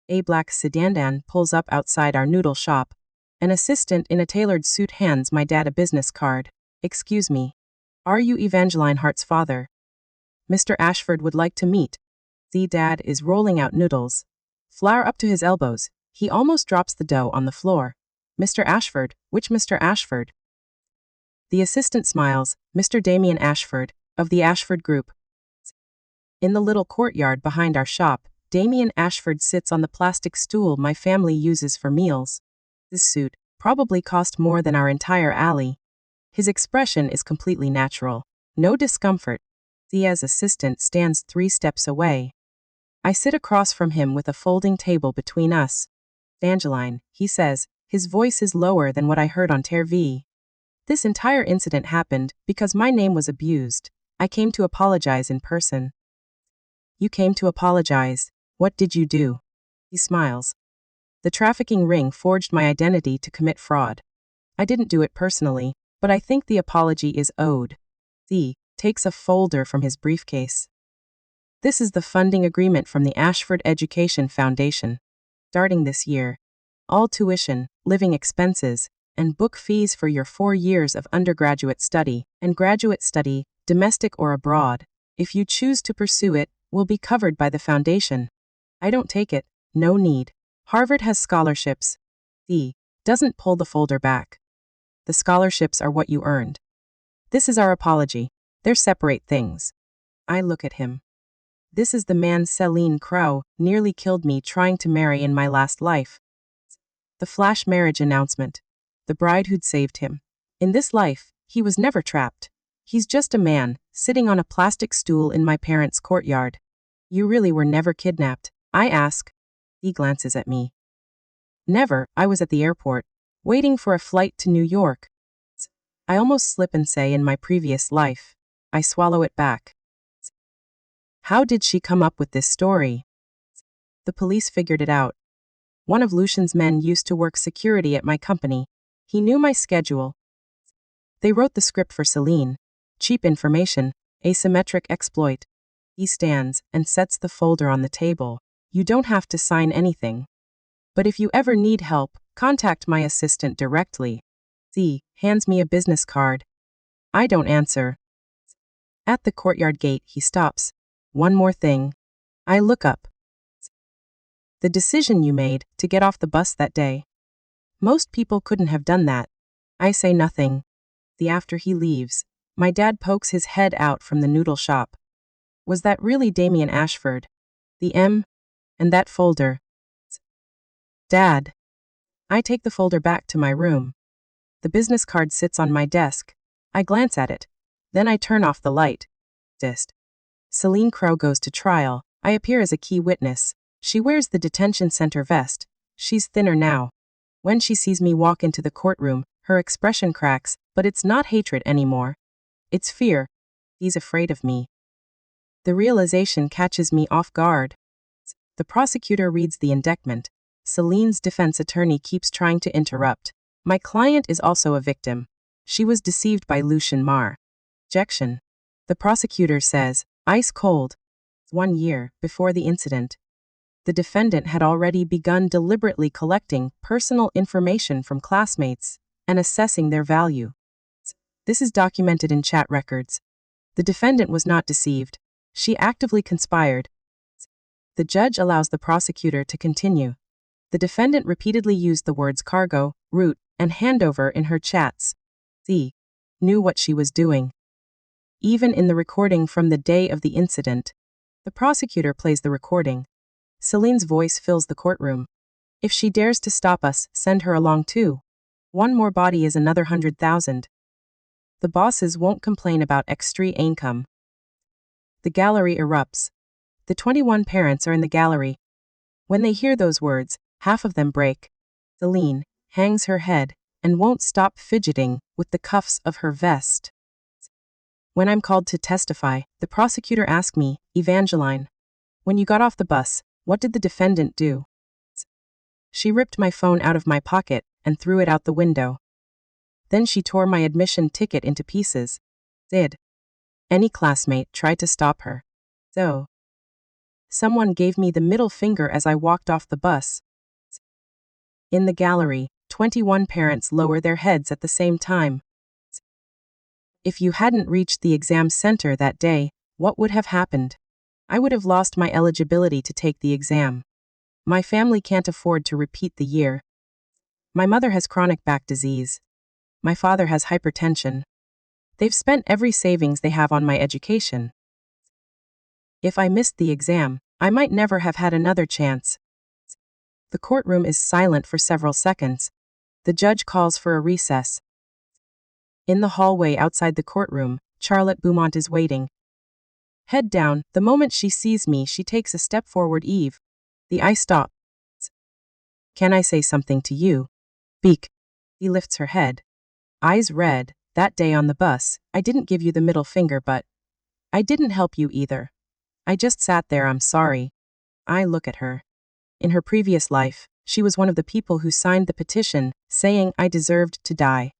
S1: A black sedan pulls up outside our noodle shop. An assistant in a tailored suit hands my dad a business card. "Excuse me. Are you Evangeline Hart's father? Mr. Ashford would like to meet." The dad is rolling out noodles. Flour up to his elbows. He almost drops the dough on the floor. "Mr. Ashford, which Mr. Ashford?" The assistant smiles, "Mr. Damien Ashford, of the Ashford Group." In the little courtyard behind our shop, Damien Ashford sits on the plastic stool my family uses for meals. This suit probably cost more than our entire alley. His expression is completely natural. No discomfort. Thea's assistant stands 3 steps away. I sit across from him with a folding table between us. "Evangeline," he says, his voice is lower than what I heard on TV. "This entire incident happened because my name was abused. I came to apologize in person." "You came to apologize. What did you do?" He smiles. "The trafficking ring forged my identity to commit fraud. I didn't do it personally, but I think the apology is owed." He takes a folder from his briefcase. "This is the funding agreement from the Ashford Education Foundation. Starting this year, all tuition, living expenses, and book fees for your 4 years of undergraduate study and graduate study, domestic or abroad, if you choose to pursue it, will be covered by the foundation. I don't take it, no need. Harvard has scholarships. D. Doesn't pull the folder back. The scholarships are what you earned. This is our apology. They're separate things. I look at him. This is the man Selene Crow nearly killed me trying to marry in my last life. The flash marriage announcement. The bride who'd saved him. In this life, he was never trapped. He's just a man, sitting on a plastic stool in my parents' courtyard. You really were never kidnapped? I ask. He glances at me. Never. I was at the airport, waiting for a flight to New York. I almost slip and say in my previous life. I swallow it back. How did she come up with this story? The police figured it out. One of Lucian's men used to work security at my company. He knew my schedule. They wrote the script for Selene. Cheap information, asymmetric exploit. He stands and sets the folder on the table. You don't have to sign anything. But if you ever need help, contact my assistant directly. Z hands me a business card. I don't answer. At the courtyard gate, he stops. One more thing. I look up. The decision you made to get off the bus that day. Most people couldn't have done that. I say nothing. After he leaves, my dad pokes his head out from the noodle shop. Was that really Damien Ashford? The M? And that folder? Dad. I take the folder back to my room. The business card sits on my desk. I glance at it. Then I turn off the light. Selene Crow goes to trial. I appear as a key witness. She wears the detention center vest. She's thinner now. When she sees me walk into the courtroom, her expression cracks, but it's not hatred anymore. It's fear. He's afraid of me. The realization catches me off guard. The prosecutor reads the indictment. Selene's defense attorney keeps trying to interrupt. My client is also a victim. She was deceived by Lucian Marr. Objection. The prosecutor says, ice cold. 1 year before the incident, the defendant had already begun deliberately collecting personal information from classmates and assessing their value. This is documented in chat records. The defendant was not deceived. She actively conspired. The judge allows the prosecutor to continue. The defendant repeatedly used the words cargo, route, and handover in her chats. Z knew what she was doing. Even in the recording from the day of the incident, the prosecutor plays the recording. Selene's voice fills the courtroom. If she dares to stop us, send her along too. One more body is another 100,000. The bosses won't complain about extra income. The gallery erupts. The 21 parents are in the gallery. When they hear those words, half of them break. Selene hangs her head and won't stop fidgeting with the cuffs of her vest. When I'm called to testify, the prosecutor asks me, Evangeline, when you got off the bus, what did the defendant do? She ripped my phone out of my pocket and threw it out the window. Then she tore my admission ticket into pieces. Did any classmate try to stop her? So, someone gave me the middle finger as I walked off the bus. In the gallery, 21 parents lower their heads at the same time. If you hadn't reached the exam center that day, what would have happened? I would have lost my eligibility to take the exam. My family can't afford to repeat the year. My mother has chronic back disease. My father has hypertension. They've spent every savings they have on my education. If I missed the exam, I might never have had another chance. The courtroom is silent for several seconds. The judge calls for a recess. In the hallway outside the courtroom, Charlotte Beaumont is waiting. Head down, the moment she sees me, she takes a step forward. Eve. I stop. Can I say something to you? Beak. He lifts her head. Eyes red. That day on the bus, I didn't give you the middle finger, but I didn't help you either. I just sat there. I'm sorry. I look at her. In her previous life, she was one of the people who signed the petition, saying I deserved to die.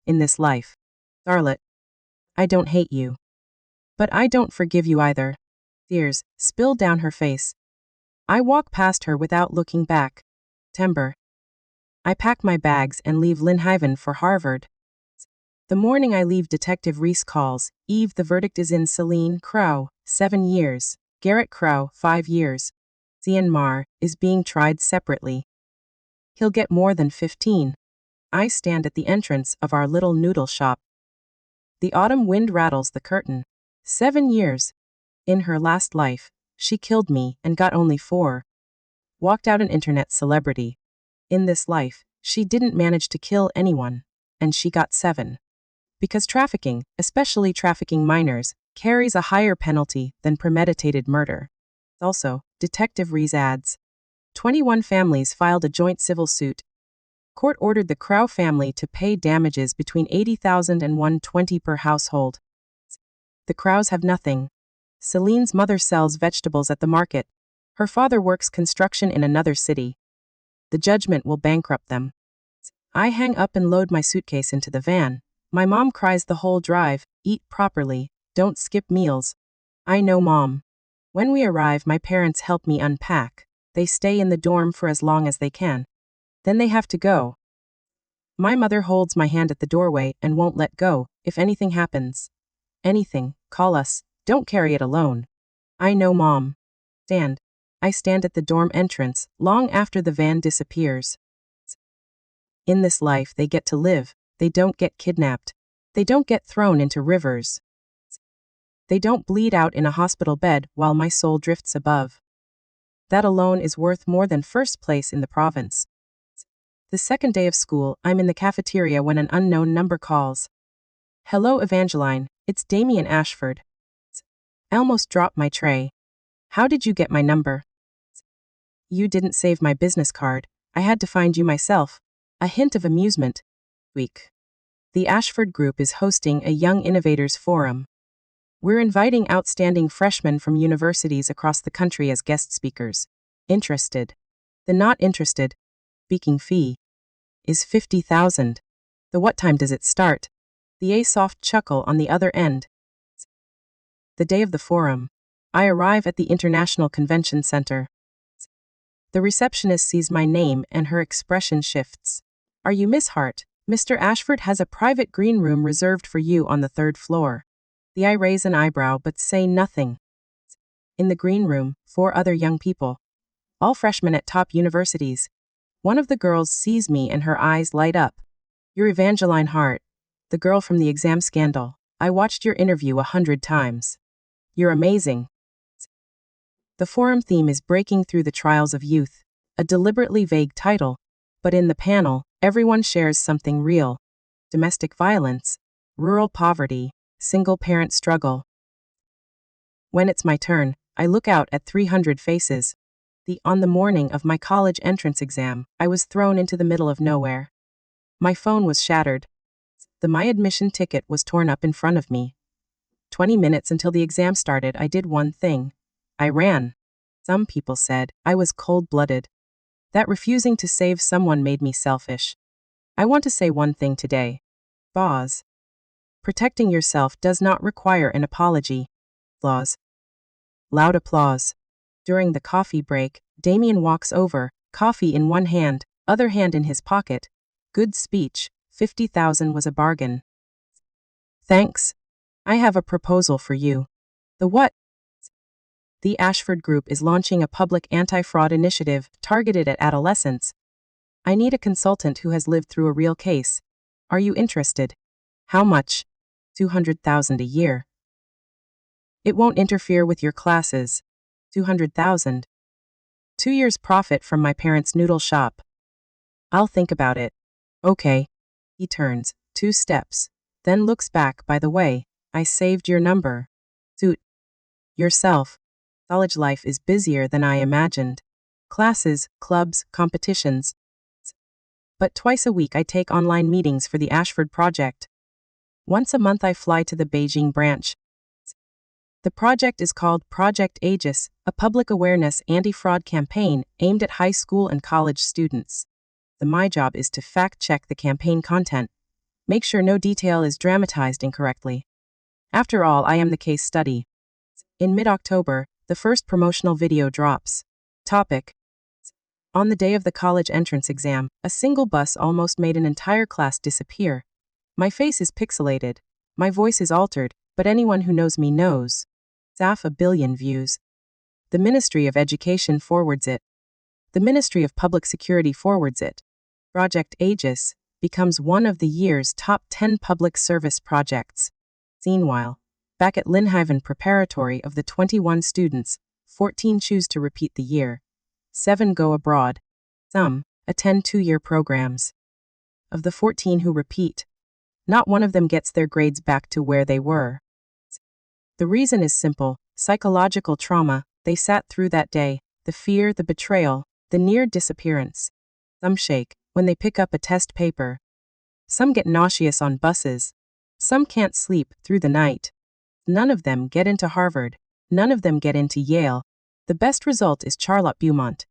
S1: In this life, Charlotte, I don't hate you. But I don't forgive you either. Tears spill down her face. I walk past her without looking back. September. I pack my bags and leave Lynn Haven for Harvard. The morning I leave, Detective Reese calls. Eve, the verdict is in. Selene Crow, 7 years. Garrett Crow, 5 years. Zian Marr is being tried separately. He'll get more than 15. I stand at the entrance of our little noodle shop. The autumn wind rattles the curtain. 7 years. In her last life, she killed me and got only 4. Walked out an internet celebrity. In this life, she didn't manage to kill anyone, and she got 7. Because trafficking, especially trafficking minors, carries a higher penalty than premeditated murder. Also, Detective Rees adds, 21 families filed a joint civil suit. Court ordered the Crow family to pay damages between $80,000 and $120,000 per household. The Crows have nothing. Selene's mother sells vegetables at the market. Her father works construction in another city. The judgment will bankrupt them. I hang up and load my suitcase into the van. My mom cries the whole drive, eat properly, don't skip meals. I know Mom. When we arrive, my parents help me unpack. They stay in the dorm for as long as they can. Then they have to go. My mother holds my hand at the doorway and won't let go. If anything happens. Anything, call us, don't carry it alone. I know Mom. I stand at the dorm entrance, long after the van disappears. In this life they get to live, they don't get kidnapped. They don't get thrown into rivers. They don't bleed out in a hospital bed while my soul drifts above. That alone is worth more than first place in the province. The second day of school, I'm in the cafeteria when an unknown number calls. Hello Evangeline, it's Damien Ashford. I almost dropped my tray. How did you get my number? You didn't save my business card. I had to find you myself. A hint of amusement. Week. The Ashford Group is hosting a Young Innovators Forum. We're inviting outstanding freshmen from universities across the country as guest speakers. Interested? The not interested speaking fee is $50,000. The what time does it start? The soft chuckle on the other end. The day of the forum. I arrive at the International Convention Center. The receptionist sees my name and her expression shifts. Are you Miss Hart? Mr. Ashford has a private green room reserved for you on the 3rd floor. I raise an eyebrow but say nothing. In the green room, 4 other young people. All freshmen at top universities. One of the girls sees me and her eyes light up. You're Evangeline Hart, the girl from the exam scandal. I watched your interview 100 times. You're amazing. The forum theme is Breaking Through the Trials of Youth, a deliberately vague title, but in the panel, everyone shares something real. Domestic violence, rural poverty, single-parent struggle. When it's my turn, I look out at 300 faces. On the morning of my college entrance exam, I was thrown into the middle of nowhere. My phone was shattered. My admission ticket was torn up in front of me. 20 minutes until the exam started, I did one thing. I ran. Some people said I was cold-blooded. That refusing to save someone made me selfish. I want to say one thing today. Boz. Protecting yourself does not require an apology. Applause. Loud applause. During the coffee break, Damien walks over, coffee in one hand, other hand in his pocket. Good speech, 50,000 was a bargain. Thanks. I have a proposal for you. The what? The Ashford Group is launching a public anti-fraud initiative targeted at adolescents. I need a consultant who has lived through a real case. Are you interested? How much? 200,000 a year. It won't interfere with your classes. 200,000. 2 years profit from my parents' noodle shop. I'll think about it. Okay. He turns 2 steps, then looks back. By the way, I saved your number. Suit yourself. College life is busier than I imagined. Classes, clubs, competitions. But twice a week I take online meetings for the Ashford Project. Once a month I fly to the Beijing branch. The project is called Project Aegis, a public awareness anti-fraud campaign aimed at high school and college students. My job is to fact-check the campaign content. Make sure no detail is dramatized incorrectly. After all, I am the case study. In mid-October, the first promotional video drops. Topic. On the day of the college entrance exam, a single bus almost made an entire class disappear. My face is pixelated. My voice is altered, but anyone who knows me knows. Half a billion views. The Ministry of Education forwards it. The Ministry of Public Security forwards it. Project Aegis becomes one of the year's top 10 public service projects. Meanwhile, back at Linhaven Preparatory, of the 21 students, 14 choose to repeat the year. 7 go abroad. Some attend 2-year programs. Of the 14 who repeat, not one of them gets their grades back to where they were. The reason is simple: psychological trauma. They sat through that day, the fear, the betrayal, the near disappearance. Some shake when they pick up a test paper. Some get nauseous on buses. Some can't sleep through the night. None of them get into Harvard. None of them get into Yale. The best result is Charlotte Beaumont.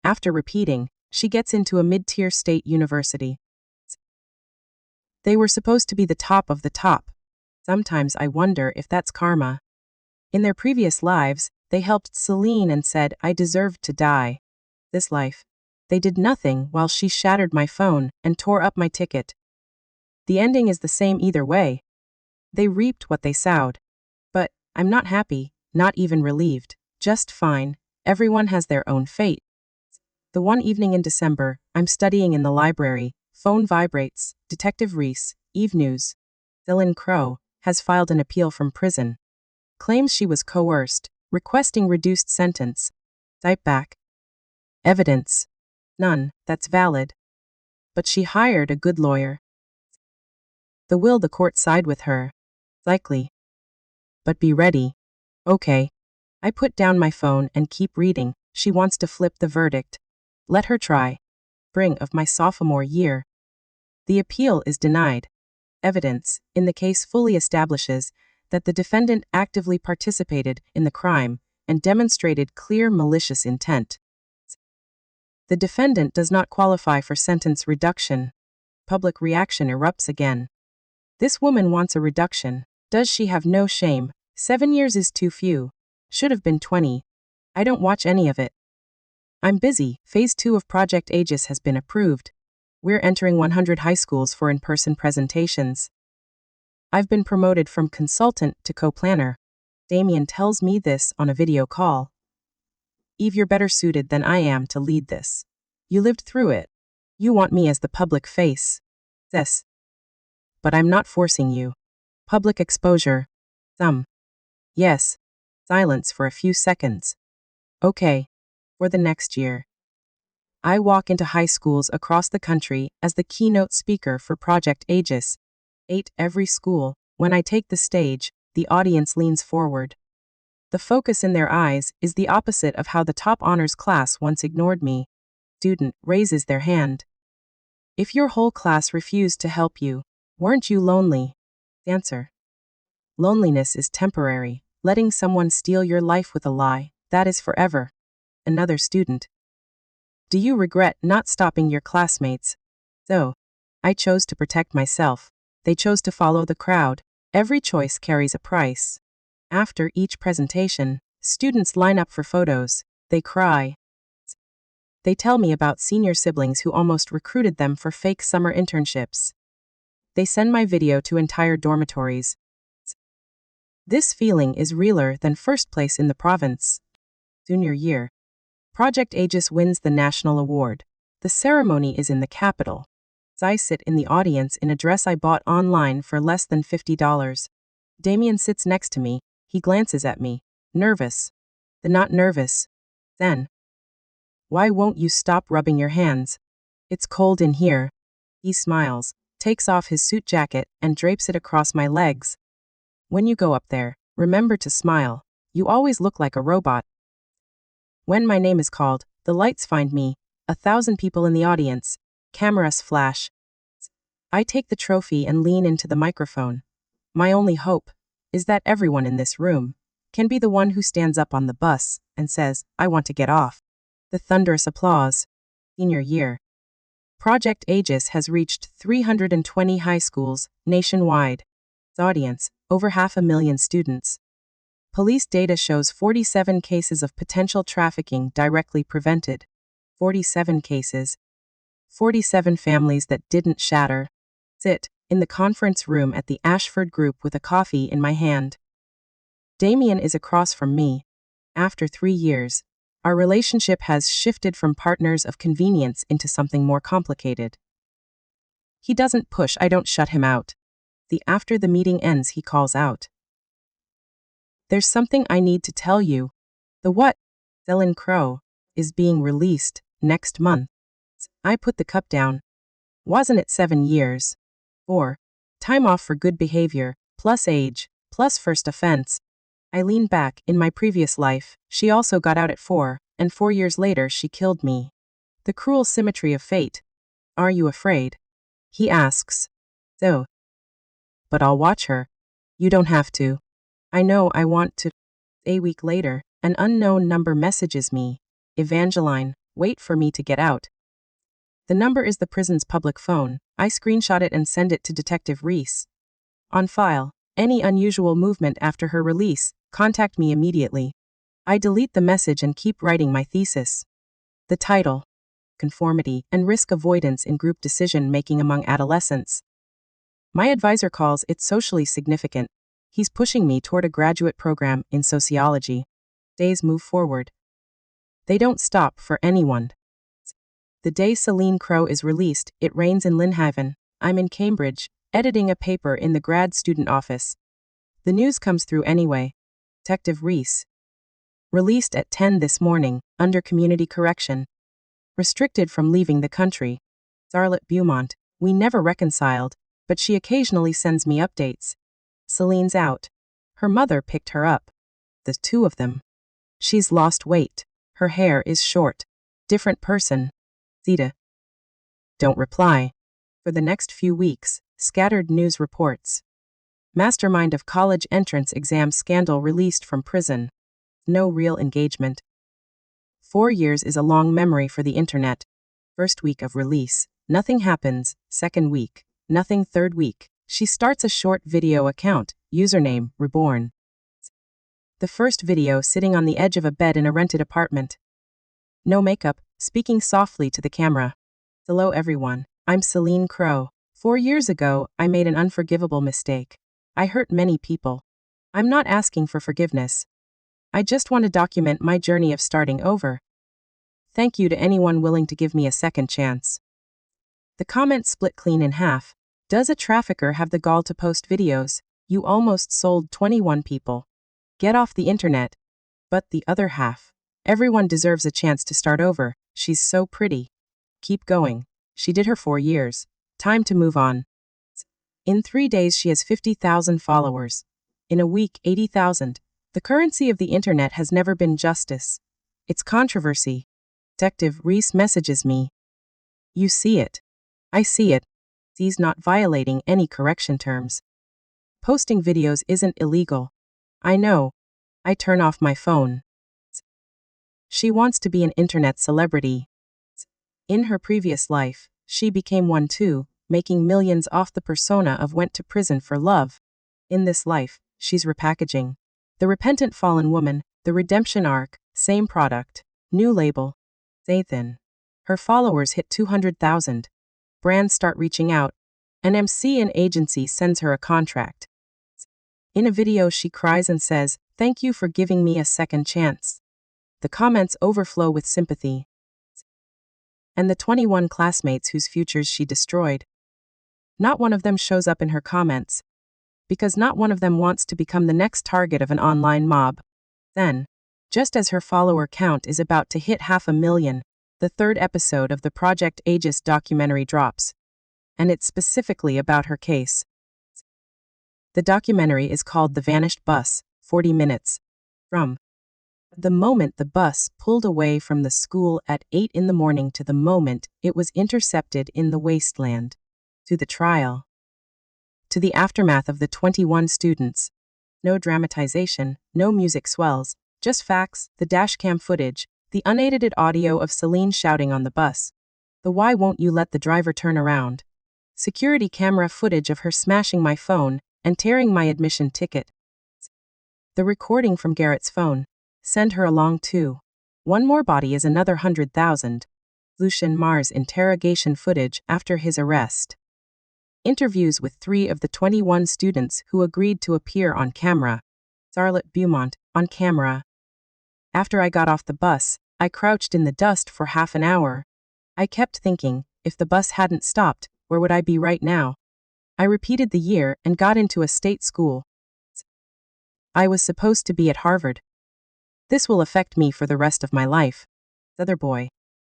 S1: After repeating, she gets into a mid-tier state university. They were supposed to be the top of the top. Sometimes I wonder if that's karma. In their previous lives, they helped Selene and said I deserved to die. This life, they did nothing while she shattered my phone and tore up my ticket. The ending is the same either way. They reaped what they sowed. But I'm not happy, not even relieved, just fine. Everyone has their own fate. The one evening in December, I'm studying in the library. Phone vibrates. Detective Reese, Eve News. Dylan Crow has filed an appeal from prison. Claims she was coerced, requesting reduced sentence. Type back. Evidence. None, that's valid. But she hired a good lawyer. Will the court side with her? Likely. But be ready. Okay. I put down my phone and keep reading. She wants to flip the verdict. Let her try. Spring of my sophomore year. The appeal is denied. Evidence in the case fully establishes that the defendant actively participated in the crime and demonstrated clear malicious intent. The defendant does not qualify for sentence reduction. Public reaction erupts again. This woman wants a reduction. Does she have no shame? 7 years is too few. Should have been 20. I don't watch any of it. I'm busy. Phase 2 of Project Aegis has been approved. We're entering 100 high schools for in-person presentations. I've been promoted from consultant to co-planner. Damien tells me this on a video call. Eve, you're better suited than I am to lead this. You lived through it. You want me as the public face. Yes. But I'm not forcing you. Public exposure. Yes. Silence for a few seconds. Okay. For the next year. I walk into high schools across the country as the keynote speaker for Project Aegis. 8 every school. When I take the stage, the audience leans forward. The focus in their eyes is the opposite of how the top honors class once ignored me. Student raises their hand. If your whole class refused to help you, weren't you lonely? Answer. Loneliness is temporary. Letting someone steal your life with a lie, that is forever. Another student. Do you regret not stopping your classmates? So, I chose to protect myself. They chose to follow the crowd. Every choice carries a price. After each presentation, students line up for photos. They cry. They tell me about senior siblings who almost recruited them for fake summer internships. They send my video to entire dormitories. This feeling is realer than first place in the province. Junior year. Project Aegis wins the national award. The ceremony is in the capital. I sit in the audience in a dress I bought online for less than $50. Damien sits next to me. He glances at me. Nervous. Not nervous. Then. Why won't you stop rubbing your hands? It's cold in here. He smiles, takes off his suit jacket, and drapes it across my legs. When you go up there, remember to smile. You always look like a robot. When my name is called, the lights find me. 1,000 people in the audience. Cameras flash. I take the trophy and lean into the microphone. My only hope is that everyone in this room can be the one who stands up on the bus and says, I want to get off. The thunderous applause. Senior year. Project Aegis has reached 320 high schools nationwide. Its audience, over 500,000 students. Police data shows 47 cases of potential trafficking directly prevented. 47 cases. 47 families that didn't shatter. Sit in the conference room at the Ashford Group with a coffee in my hand. Damien is across from me. After 3 years, Our relationship has shifted from partners of convenience into something more complicated. He doesn't push, I don't shut him out. After the meeting ends, he calls out. There's something I need to tell you. The what? Selene Crow is being released next month. I put the cup down. Wasn't it 7 years? 4. Time off for good behavior, plus age, plus first offense. I lean back. In my previous life, she also got out at 4, and 4 years later she killed me. The cruel symmetry of fate. Are you afraid? He asks. So. But I'll watch her. You don't have to. I know I want to. A week later, an unknown number messages me. Evangeline, wait for me to get out. The number is the prison's public phone. I screenshot it and send it to Detective Reese. On file, any unusual movement after her release, contact me immediately. I delete the message and keep writing my thesis. The title: Conformity and Risk Avoidance in Group Decision Making Among Adolescents. My advisor calls it socially significant. He's pushing me toward a graduate program in sociology. Days move forward. They don't stop for anyone. The day Selene Crow is released, it rains in Lynnhaven. I'm in Cambridge, editing a paper in the grad student office. The news comes through anyway. Detective Reese. Released at 10 this morning, under community correction. Restricted from leaving the country. Charlotte Beaumont. We never reconciled, but she occasionally sends me updates. Celine's out. Her mother picked her up. The two of them. She's lost weight. Her hair is short. Different person. Zeta. Don't reply. For the next few weeks, scattered news reports. Mastermind of college entrance exam scandal released from prison. No real engagement. 4 years is a long memory for the internet. First week of release. Nothing happens. Second week. Nothing. Third week. She starts a short video account, username, Reborn. The first video sitting on the edge of a bed in a rented apartment. No makeup, speaking softly to the camera. Hello everyone, I'm Selene Crow. 4 years ago, I made an unforgivable mistake. I hurt many people. I'm not asking for forgiveness. I just want to document my journey of starting over. Thank you to anyone willing to give me a second chance. The comments split clean in half. Does a trafficker have the gall to post videos? You almost sold 21 people. Get off the internet. But the other half. Everyone deserves a chance to start over. She's so pretty. Keep going. She did her 4 years. Time to move on. In 3 days she has 50,000 followers. In a week, 80,000. The currency of the internet has never been justice. It's controversy. Detective Reese messages me. You see it. I see it. He's not violating any correction terms. Posting videos isn't illegal. I know. I turn off my phone. She wants to be an internet celebrity. In her previous life, she became one too, making millions off the persona of went to prison for love. In this life, she's repackaging. The repentant fallen woman, the redemption arc, same product, new label. Zathan. Her followers hit 200,000. Brands start reaching out. An MC and agency sends her a contract. In a video she cries and says, "Thank you for giving me a second chance." The comments overflow with sympathy. And the 21 classmates whose futures she destroyed. Not one of them shows up in her comments. Because not one of them wants to become the next target of an online mob. Then, just as her follower count is about to hit 500,000, the third episode of the Project Aegis documentary drops. And it's specifically about her case. The documentary is called The Vanished Bus, 40 minutes. From the moment the bus pulled away from the school at 8 in the morning to the moment it was intercepted in the wasteland. To the trial. To the aftermath of the 21 students. No dramatization, no music swells, just facts, the dashcam footage, the unedited audio of Selene shouting on the bus. The "why won't you let the driver turn around?" Security camera footage of her smashing my phone and tearing my admission ticket. The recording from Garrett's phone. Send her along too. One more body is another 100,000. Lucian Mars interrogation footage after his arrest. Interviews with 3 of the 21 students who agreed to appear on camera. Charlotte Beaumont, on camera. After I got off the bus, I crouched in the dust for half an hour. I kept thinking, if the bus hadn't stopped, where would I be right now? I repeated the year and got into a state school. I was supposed to be at Harvard. This will affect me for the rest of my life. Other boy.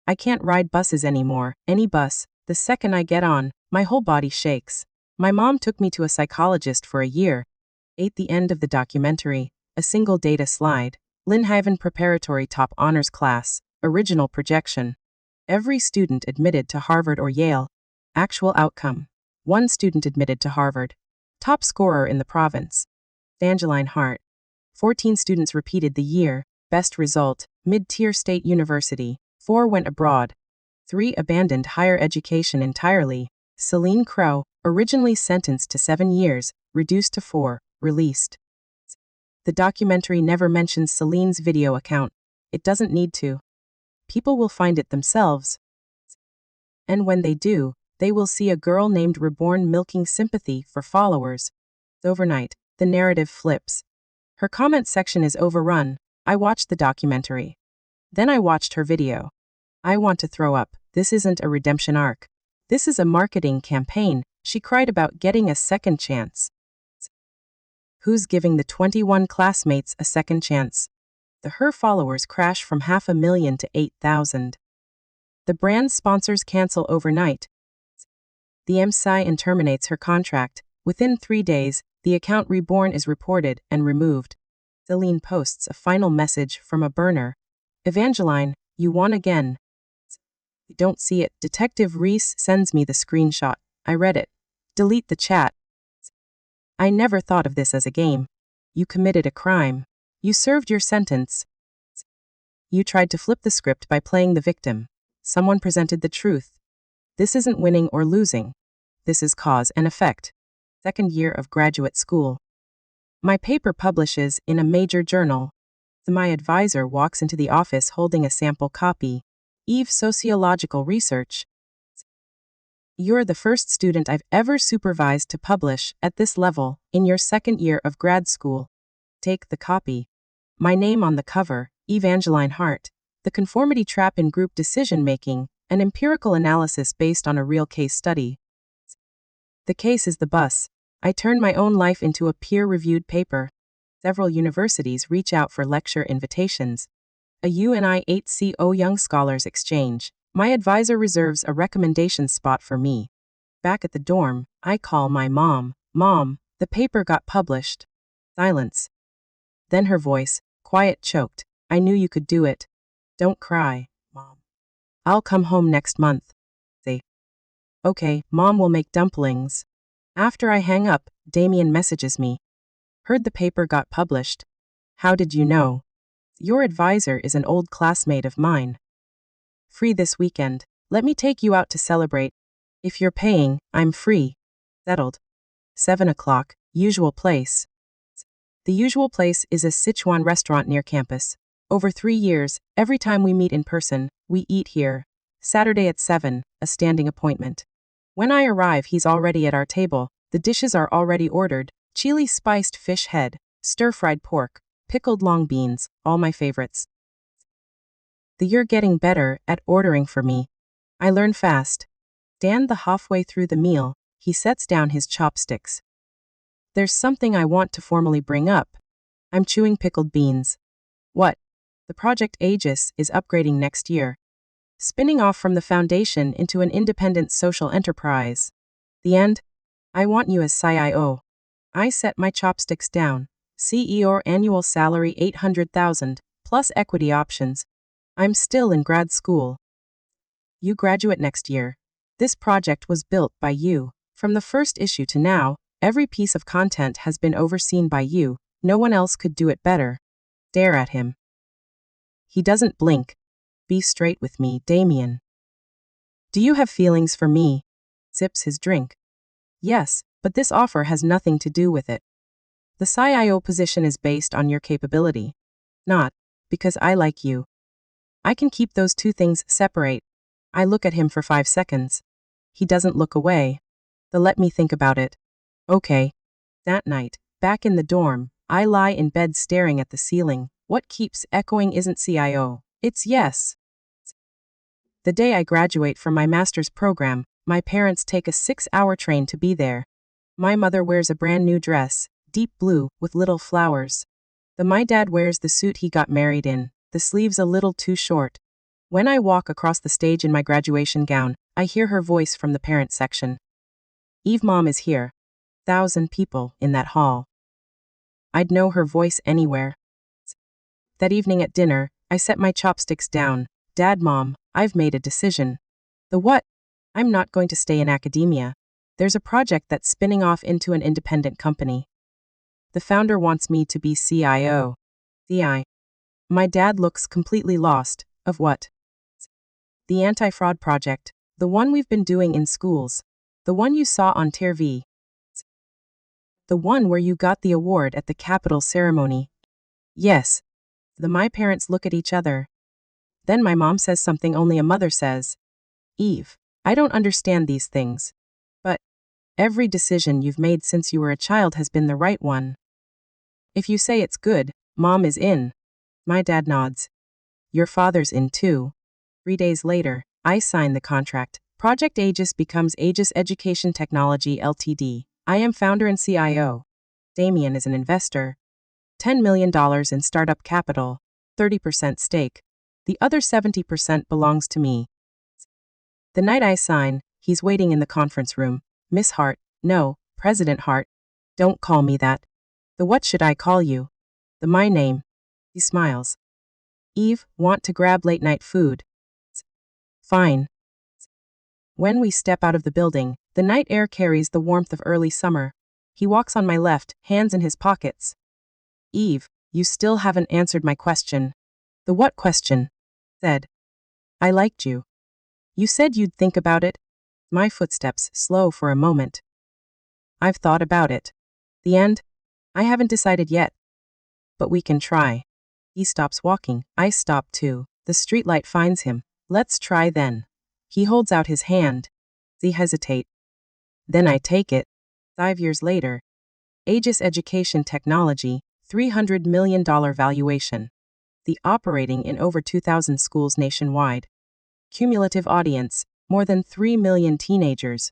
S1: I can't ride buses anymore, any bus. The second I get on, my whole body shakes. My mom took me to a psychologist for a year. At the end of the documentary, a single data slide. Linhaven Preparatory Top Honors Class, original projection. Every student admitted to Harvard or Yale. Actual outcome. One student admitted to Harvard. Top scorer in the province. Evangeline Hart. 14 students repeated the year. Best result, mid-tier state university. 4 went abroad. 3 abandoned higher education entirely. Selene Crow, originally sentenced to 7 years, reduced to 4, released. The documentary never mentions Selene's video account. It doesn't need to. People will find it themselves. And when they do, they will see a girl named Reborn milking sympathy for followers. Overnight, the narrative flips. Her comment section is overrun. I watched the documentary. Then I watched her video. I want to throw up. This isn't a redemption arc. This is a marketing campaign. She cried about getting a second chance. Who's giving the 21 classmates a second chance? Her followers crash from 500,000 to 8,000. The brand's sponsors cancel overnight. The MSI terminates her contract. Within 3 days, the account Reborn is reported and removed. Selene posts a final message from a burner. Evangeline, you won again. You don't see it. Detective Reese sends me the screenshot. I read it. Delete the chat. I never thought of this as a game. You committed a crime. You served your sentence. You tried to flip the script by playing the victim. Someone presented the truth. This isn't winning or losing. This is cause and effect. Second year of graduate school. My paper publishes in a major journal. My advisor walks into the office holding a sample copy. Eve Sociological Research. You're the first student I've ever supervised to publish at this level in your second year of grad school. Take the copy. My name on the cover, Evangeline Hart. The conformity trap in group decision-making, an empirical analysis based on a real case study. The case is the bus. I turn my own life into a peer-reviewed paper. Several universities reach out for lecture invitations. A UNI 8CO Young Scholars Exchange. My advisor reserves a recommendation spot for me. Back at the dorm, I call my mom. Mom, the paper got published. Silence. Then her voice, quiet, choked. I knew you could do it. Don't cry, Mom. I'll come home next month. Say. Okay, Mom will make dumplings. After I hang up, Damien messages me. Heard the paper got published. How did you know? Your advisor is an old classmate of mine. Free this weekend. Let me take you out to celebrate. If you're paying, I'm free. Settled. 7 o'clock, usual place. The usual place is a Sichuan restaurant near campus. Over 3 years, every time we meet in person, we eat here. Saturday at 7, a standing appointment. When I arrive, he's already at our table. The dishes are already ordered. Chili spiced fish head, stir-fried pork, pickled long beans, all my favorites. You're getting better at ordering for me. I learn fast. Stand the halfway through the meal, he sets down his chopsticks. There's something I want to formally bring up. I'm chewing pickled beans. What? The project Aegis is upgrading next year. Spinning off from the foundation into an independent social enterprise. The end? I want you as CIO. I set my chopsticks down. CEO annual salary 800,000, plus equity options. I'm still in grad school. You graduate next year. This project was built by you. From the first issue to now, every piece of content has been overseen by you. No one else could do it better. Stare at him. He doesn't blink. Be straight with me, Damien. Do you have feelings for me? Sips his drink. Yes, but this offer has nothing to do with it. The CIO position is based on your capability. Not because I like you. I can keep those two things separate. I look at him for 5 seconds. He doesn't look away. Let me think about it. Okay. That night, back in the dorm, I lie in bed staring at the ceiling. What keeps echoing isn't CIO, It's yes. The day I graduate from my master's program, my parents take a 6-hour train to be there. My mother wears a brand new dress, deep blue, with little flowers. My dad wears the suit he got married in, the sleeves a little too short. When I walk across the stage in my graduation gown, I hear her voice from the parent section. Eve, mom is here. 1,000 people in that hall. I'd know her voice anywhere. That evening at dinner, I set my chopsticks down. Dad, mom, I've made a decision. The what? I'm not going to stay in academia. There's a project that's spinning off into an independent company. The founder wants me to be CIO. CI. My dad looks completely lost. Of what? The anti-fraud project. The one we've been doing in schools. The one you saw on TV. The one where you got the award at the Capitol ceremony. Yes. My parents look at each other. Then my mom says something only a mother says. Eve, I don't understand these things. But every decision you've made since you were a child has been the right one. If you say it's good, mom is in. My dad nods. Your father's in too. 3 days later, I sign the contract. Project Aegis becomes Aegis Education Technology Ltd. I am founder and CIO. Damien is an investor. $10 million in startup capital, 30% stake. The other 70% belongs to me. The night I sign, he's waiting in the conference room. Miss Hart, no, President Hart. Don't call me that. The what should I call you? My name. He smiles. Eve, want to grab late night food? Fine. When we step out of the building, the night air carries the warmth of early summer. He walks on my left, hands in his pockets. Eve, you still haven't answered my question. The what question? Said. I liked you. You said you'd think about it. My footsteps slow for a moment. I've thought about it. The end? I haven't decided yet. But we can try. He stops walking. I stop too. The streetlight finds him. Let's try then. He holds out his hand. They hesitate. Then I take it. 5 years later. Aegis Education Technology, $300 million valuation. The operating in over 2,000 schools nationwide. Cumulative audience, more than 3 million teenagers.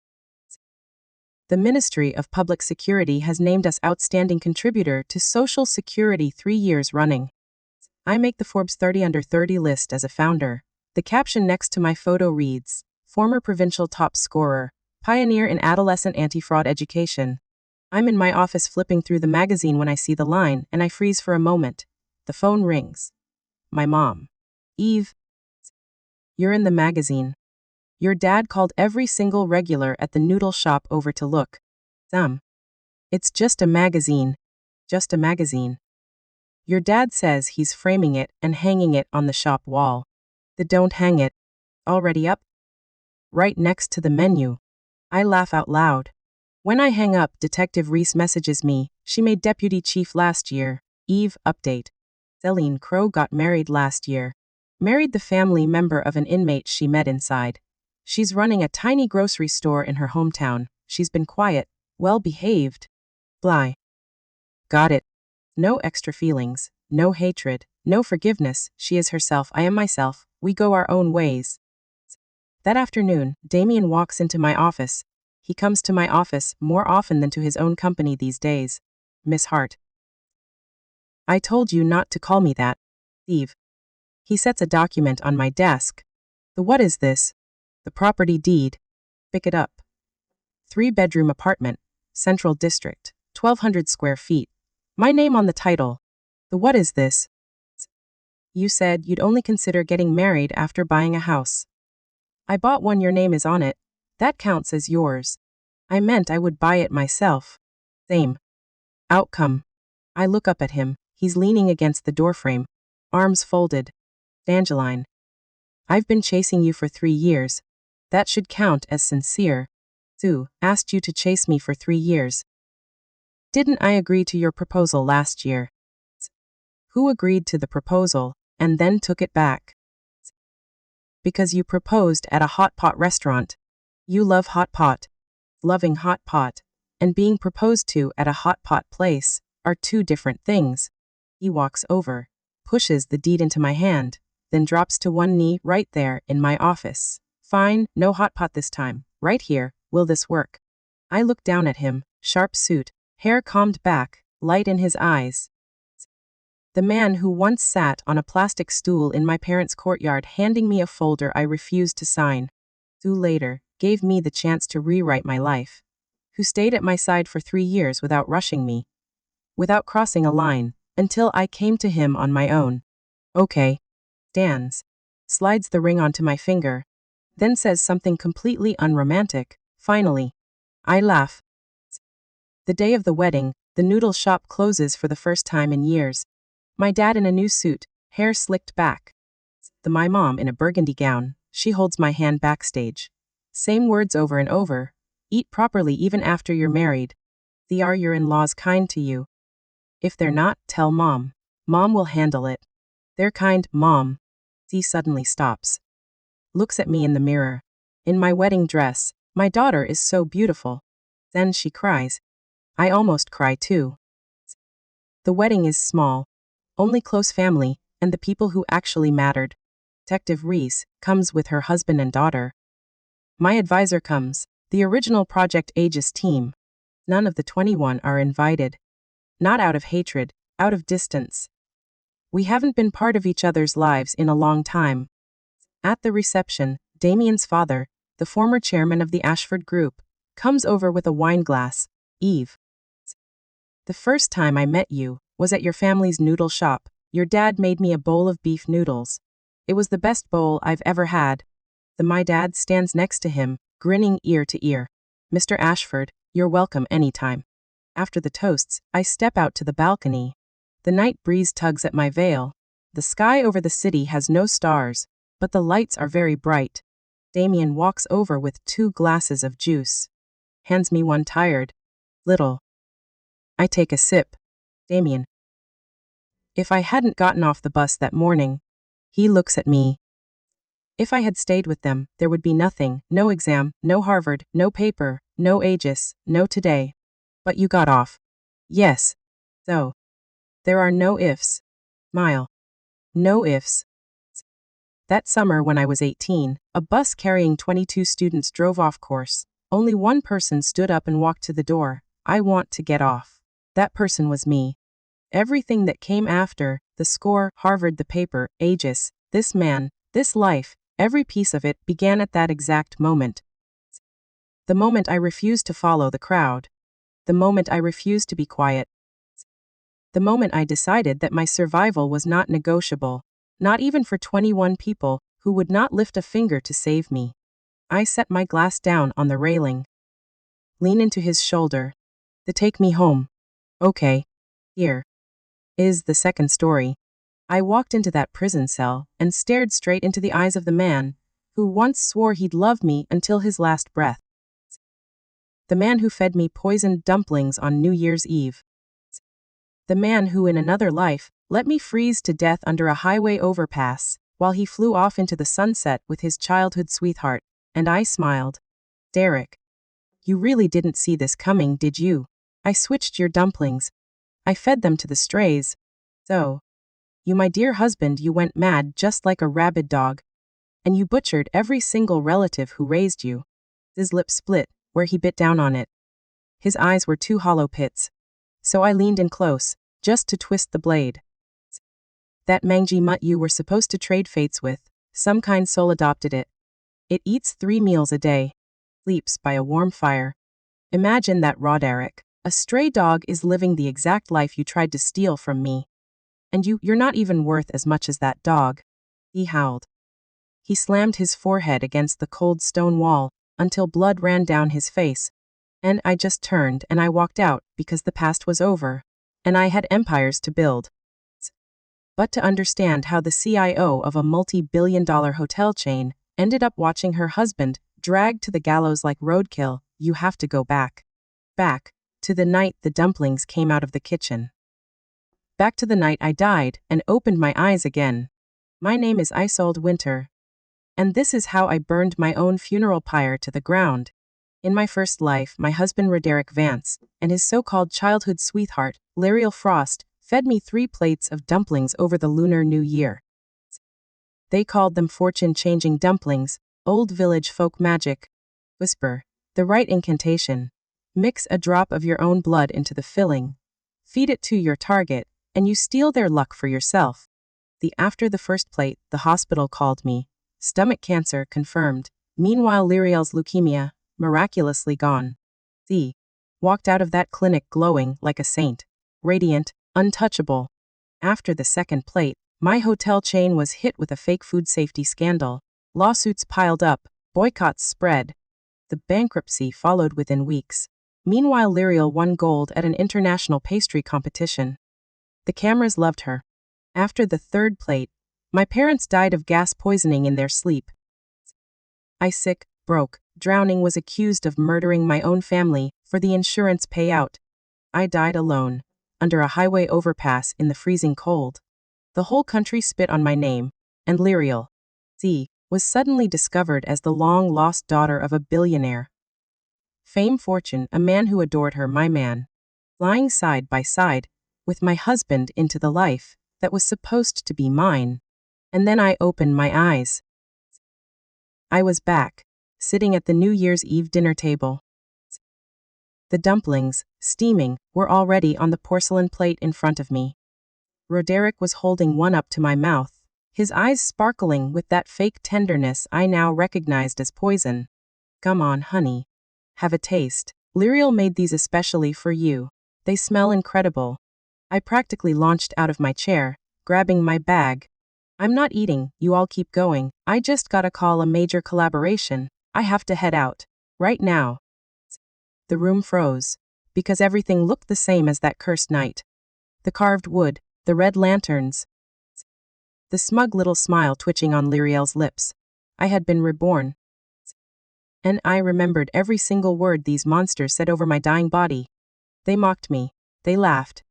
S1: The Ministry of Public Security has named us Outstanding Contributor to Social Security 3 years running. I make the Forbes 30 Under 30 list as a founder. The caption next to my photo reads, Former Provincial Top Scorer, Pioneer in Adolescent Anti-Fraud Education. I'm in my office flipping through the magazine when I see the line, and I freeze for a moment. The phone rings. My mom. Eve. You're in the magazine. Your dad called every single regular at the noodle shop over to look. It's just a magazine. Just a magazine. Your dad says he's framing it and hanging it on the shop wall. Don't hang it. Already up? Right next to the menu. I laugh out loud. When I hang up, Detective Reese messages me. She made deputy chief last year. Eve, update. Selene Crow got married last year. Married the family member of an inmate she met inside. She's running a tiny grocery store in her hometown. She's been quiet, well-behaved. Bly. Got it. No extra feelings, no hatred, no forgiveness. She is herself, I am myself. We go our own ways. That afternoon, Damien walks into my office. He comes to my office more often than to his own company these days. Miss Hart. I told you not to call me that. Eve. He sets a document on my desk. What is this? The property deed. Pick it up. 3-bedroom apartment, Central District, 1,200 square feet. My name on the title. What is this? You said you'd only consider getting married after buying a house. I bought one, your name is on it. That counts as yours. I meant I would buy it myself. Same. Outcome. I look up at him. He's leaning against the doorframe. Arms folded. Evangeline. I've been chasing you for 3 years. That should count as sincere. Sue asked you to chase me for 3 years. Didn't I agree to your proposal last year? Who agreed to the proposal and then took it back? Because you proposed at a hot pot restaurant. You love hot pot. Loving hot pot and being proposed to at a hot pot place are 2 different things. He walks over, pushes the deed into my hand. then drops to one knee right there in my office. Fine, no hot pot this time. Right here, will this work? I look down at him, sharp suit, hair combed back, light in his eyes. The man who once sat on a plastic stool in my parents' courtyard handing me a folder I refused to sign. Who later gave me the chance to rewrite my life. Who stayed at my side for 3 years without rushing me. Without crossing a line, until I came to him on my own. Okay. Stands. Slides the ring onto my finger. Then says something completely unromantic. Finally. I laugh. The day of the wedding, the noodle shop closes for the first time in years. My dad in a new suit, hair slicked back. My mom in a burgundy gown, she holds my hand backstage. Same words over and over. Eat properly even after you're married. Are your in-laws kind to you? If they're not, tell mom. Mom will handle it. They're kind, mom. He suddenly stops. Looks at me in the mirror. In my wedding dress, my daughter is so beautiful. Then she cries. I almost cry too. The wedding is small. Only close family, and the people who actually mattered. Detective Reese comes with her husband and daughter. My advisor comes, the original Project Aegis team. None of the 21 are invited. Not out of hatred, out of distance. We haven't been part of each other's lives in a long time. At the reception, Damien's father, the former chairman of the Ashford Group, comes over with a wine glass. Eve. The first time I met you was at your family's noodle shop. Your dad made me a bowl of beef noodles. It was the best bowl I've ever had. My dad stands next to him, grinning ear to ear. Mr. Ashford, you're welcome anytime. After the toasts, I step out to the balcony. The night breeze tugs at my veil. The sky over the city has no stars, but the lights are very bright. Damien walks over with 2 glasses of juice. Hands me one tired. Little. I take a sip. Damien. If I hadn't gotten off the bus that morning. He looks at me. If I had stayed with them, there would be nothing, no exam, no Harvard, no paper, no Aegis, no today. But you got off. Yes. So. There are no ifs. Mile. No ifs. That summer when I was 18, a bus carrying 22 students drove off course. Only one person stood up and walked to the door. I want to get off. That person was me. Everything that came after, the score, Harvard, the paper, Aegis, this man, this life, every piece of it began at that exact moment. The moment I refused to follow the crowd. The moment I refused to be quiet. The moment I decided that my survival was not negotiable, not even for 21 people who would not lift a finger to save me. I set my glass down on the railing. Lean into his shoulder. Take me home. Okay. Here is the second story. I walked into that prison cell and stared straight into the eyes of the man who once swore he'd love me until his last breath. The man who fed me poisoned dumplings on New Year's Eve. The man who in another life let me freeze to death under a highway overpass while he flew off into the sunset with his childhood sweetheart, and I smiled. Derek. You really didn't see this coming, did you? I switched your dumplings. I fed them to the strays. So. You, my dear husband, you went mad just like a rabid dog. And you butchered every single relative who raised you. His lip split where he bit down on it. His eyes were 2 hollow pits. So I leaned in close, just to twist the blade. That mangy mutt you were supposed to trade fates with, some kind soul adopted it. It eats 3 meals a day. Sleeps by a warm fire. Imagine that, Roderick. A stray dog is living the exact life you tried to steal from me. And you're not even worth as much as that dog. He howled. He slammed his forehead against the cold stone wall, until blood ran down his face. And I just turned and I walked out because the past was over. And I had empires to build. But to understand how the CIO of a multi-billion-dollar hotel chain ended up watching her husband dragged to the gallows like roadkill, you have to go back. Back to the night the dumplings came out of the kitchen. Back to the night I died and opened my eyes again. My name is Isolde Winter. And this is how I burned my own funeral pyre to the ground. In my first life, my husband Roderick Vance and his so-called childhood sweetheart, Lariel Frost, fed me 3 plates of dumplings over the Lunar New Year. They called them fortune-changing dumplings, old village folk magic. Whisper. The right incantation. Mix a drop of your own blood into the filling. Feed it to your target, and you steal their luck for yourself. After the first plate, the hospital called me. Stomach cancer confirmed. Meanwhile, Lyriel's leukemia, miraculously gone. Z. Walked out of that clinic glowing like a saint. Radiant, untouchable. After the second plate, my hotel chain was hit with a fake food safety scandal. Lawsuits piled up, boycotts spread. The bankruptcy followed within weeks. Meanwhile, Lyriel won gold at an international pastry competition. The cameras loved her. After the third plate, my parents died of gas poisoning in their sleep. I sick, broke, drowning, was accused of murdering my own family for the insurance payout. I died alone, under a highway overpass in the freezing cold. The whole country spit on my name, and Lyriel Z was suddenly discovered as the long-lost daughter of a billionaire. Fame, fortune, a man who adored her, my man. Lying side by side with my husband into the life that was supposed to be mine. And then I opened my eyes. I was back, sitting at the New Year's Eve dinner table. The dumplings, steaming, were already on the porcelain plate in front of me. Roderick was holding one up to my mouth, his eyes sparkling with that fake tenderness I now recognized as poison. Come on, honey. Have a taste. Lyriel made these especially for you. They smell incredible. I practically launched out of my chair, grabbing my bag. I'm not eating, you all keep going. I just gotta call a major collaboration. I have to head out. Right now. The room froze, because everything looked the same as that cursed night. The carved wood, the red lanterns. The smug little smile twitching on Lyriel's lips. I had been reborn. And I remembered every single word these monsters said over my dying body. They mocked me. They laughed.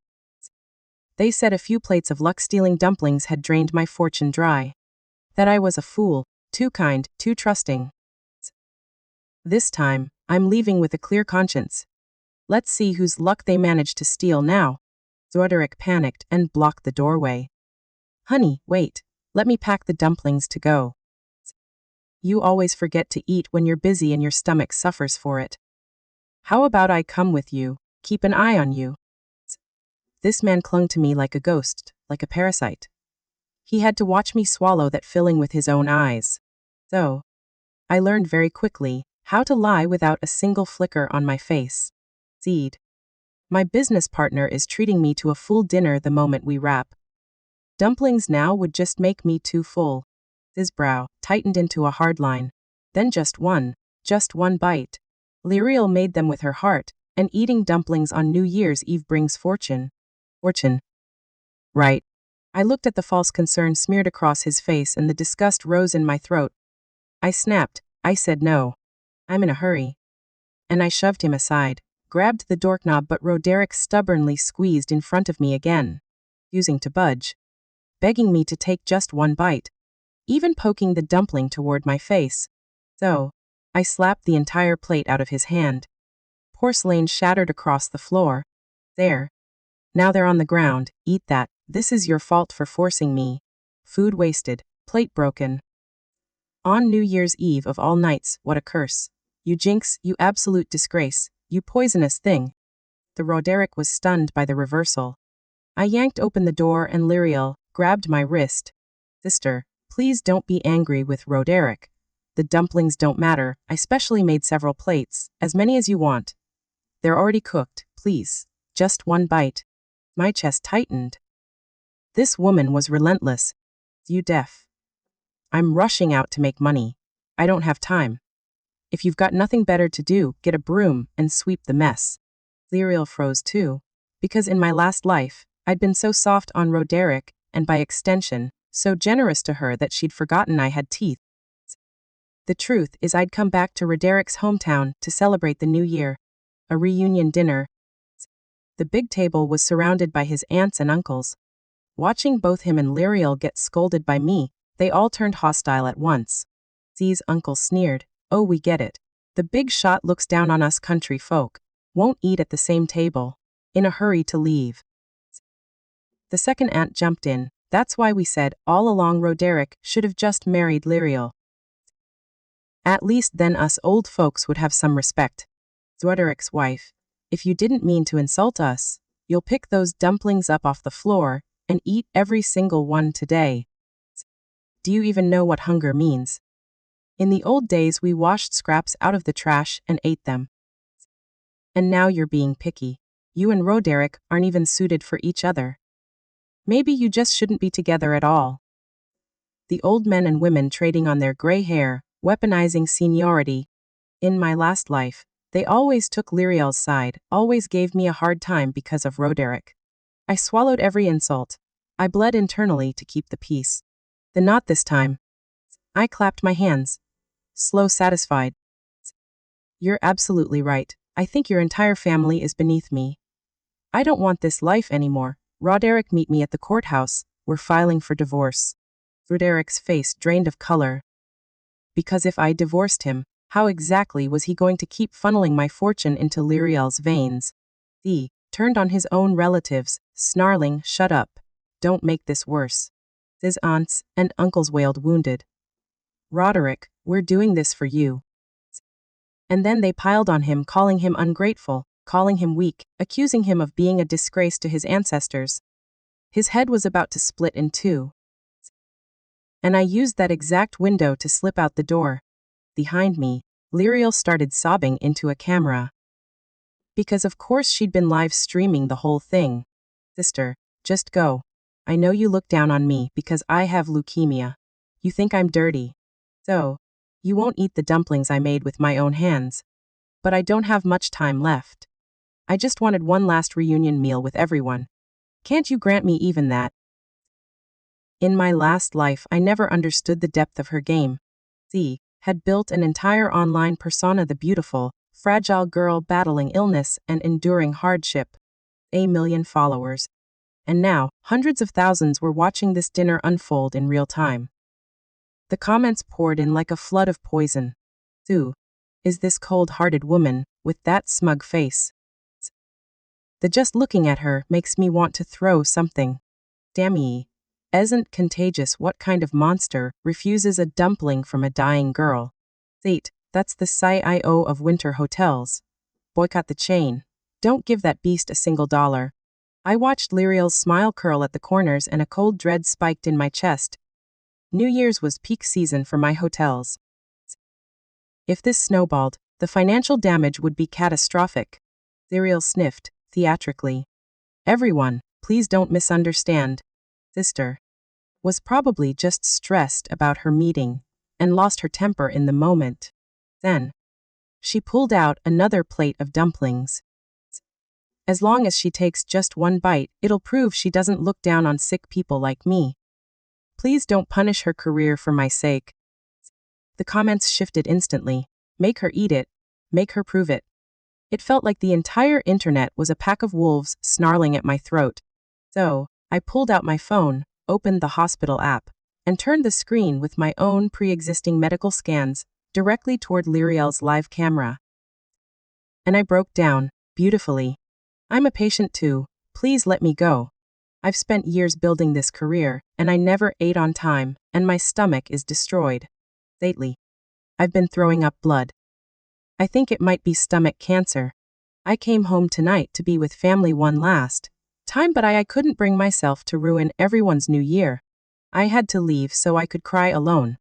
S1: They said a few plates of luck-stealing dumplings had drained my fortune dry. That I was a fool, too kind, too trusting. This time, I'm leaving with a clear conscience. Let's see whose luck they managed to steal now. Roderick panicked and blocked the doorway. Honey, wait. Let me pack the dumplings to go. You always forget to eat when you're busy and your stomach suffers for it. How about I come with you, keep an eye on you? This man clung to me like a ghost, like a parasite. He had to watch me swallow that filling with his own eyes. So, I learned very quickly how to lie without a single flicker on my face. Seed. My business partner is treating me to a full dinner the moment we wrap. Dumplings now would just make me too full. His brow tightened into a hard line. Then just one bite. Lyriel made them with her heart, and eating dumplings on New Year's Eve brings fortune. Fortune. Right. I looked at the false concern smeared across his face and the disgust rose in my throat. I snapped. I said no. I'm in a hurry. And I shoved him aside, grabbed the doorknob, but Roderick stubbornly squeezed in front of me again, refusing to budge, begging me to take just one bite, even poking the dumpling toward my face. So, I slapped the entire plate out of his hand. Porcelain shattered across the floor. There. Now they're on the ground. Eat that. This is your fault for forcing me. Food wasted. Plate broken. On New Year's Eve of all nights, what a curse. You jinx, you absolute disgrace, you poisonous thing. The Roderick was stunned by the reversal. I yanked open the door and Lyriel grabbed my wrist. Sister, please don't be angry with Roderick. The dumplings don't matter. I specially made several plates, as many as you want. They're already cooked, please. Just one bite. My chest tightened. This woman was relentless. You deaf. I'm rushing out to make money. I don't have time. If you've got nothing better to do, get a broom and sweep the mess. Lyriel froze too, because in my last life, I'd been so soft on Roderick, and by extension, so generous to her that she'd forgotten I had teeth. The truth is I'd come back to Roderick's hometown to celebrate the new year. A reunion dinner. The big table was surrounded by his aunts and uncles. Watching both him and Lyriel get scolded by me, they all turned hostile at once. Z's uncle sneered, "Oh, we get it. The big shot looks down on us country folk. Won't eat at the same table. In a hurry to leave." The second aunt jumped in, That's why we said all along Roderick should have just married Lyriel. At least then us old folks would have some respect. Roderick's wife, if you didn't mean to insult us, you'll pick those dumplings up off the floor and eat every single one today. Do you even know what hunger means? In the old days we washed scraps out of the trash and ate them. And now you're being picky. You and Roderick aren't even suited for each other. Maybe you just shouldn't be together at all. The old men and women trading on their gray hair, weaponizing seniority. In my last life, they always took Lyriel's side, always gave me a hard time because of Roderick. I swallowed every insult. I bled internally to keep the peace. Then not this time. I clapped my hands. Slow satisfied. You're absolutely right. I think your entire family is beneath me. I don't want this life anymore. Roderick, meet me at the courthouse. We're filing for divorce. Roderick's face drained of color. Because if I divorced him, how exactly was he going to keep funneling my fortune into Lyriel's veins? He turned on his own relatives, snarling, "Shut up. Don't make this worse." His aunts and uncles wailed, wounded. "Roderick, we're doing this for you." And then they piled on him, calling him ungrateful, calling him weak, accusing him of being a disgrace to his ancestors. His head was about to split in two. And I used that exact window to slip out the door. Behind me, Lyriel started sobbing into a camera. Because of course she'd been live streaming the whole thing. Sister, just go. I know you look down on me because I have leukemia. You think I'm dirty. So, you won't eat the dumplings I made with my own hands. But I don't have much time left. I just wanted one last reunion meal with everyone. Can't you grant me even that? In my last life, I never understood the depth of her game. She had built an entire online persona, the beautiful, fragile girl battling illness and enduring hardship. 1 million followers. And now, hundreds of thousands were watching this dinner unfold in real time. The comments poured in like a flood of poison. Who is this cold-hearted woman with that smug face? The just looking at her makes me want to throw something. Damn ye. Isn't contagious. What kind of monster refuses a dumpling from a dying girl? 8. That's the CIO of winter hotels. Boycott the chain. Don't give that beast a single dollar. I watched Lyriel's smile curl at the corners and a cold dread spiked in my chest. New Year's was peak season for my hotels. If this snowballed, the financial damage would be catastrophic. Lyriel sniffed, theatrically. Everyone, please don't misunderstand. Sister was probably just stressed about her meeting and lost her temper in the moment. Then, she pulled out another plate of dumplings. As long as she takes just one bite, it'll prove she doesn't look down on sick people like me. Please don't punish her career for my sake. The comments shifted instantly. Make her eat it. Make her prove it. It felt like the entire internet was a pack of wolves snarling at my throat. So, I pulled out my phone, opened the hospital app, and turned the screen with my own pre-existing medical scans directly toward Lyriel's live camera. And I broke down, beautifully. I'm a patient too. Please let me go. I've spent years building this career, and I never ate on time, and my stomach is destroyed. Lately, I've been throwing up blood. I think it might be stomach cancer. I came home tonight to be with family one last time, but I couldn't bring myself to ruin everyone's new year. I had to leave so I could cry alone.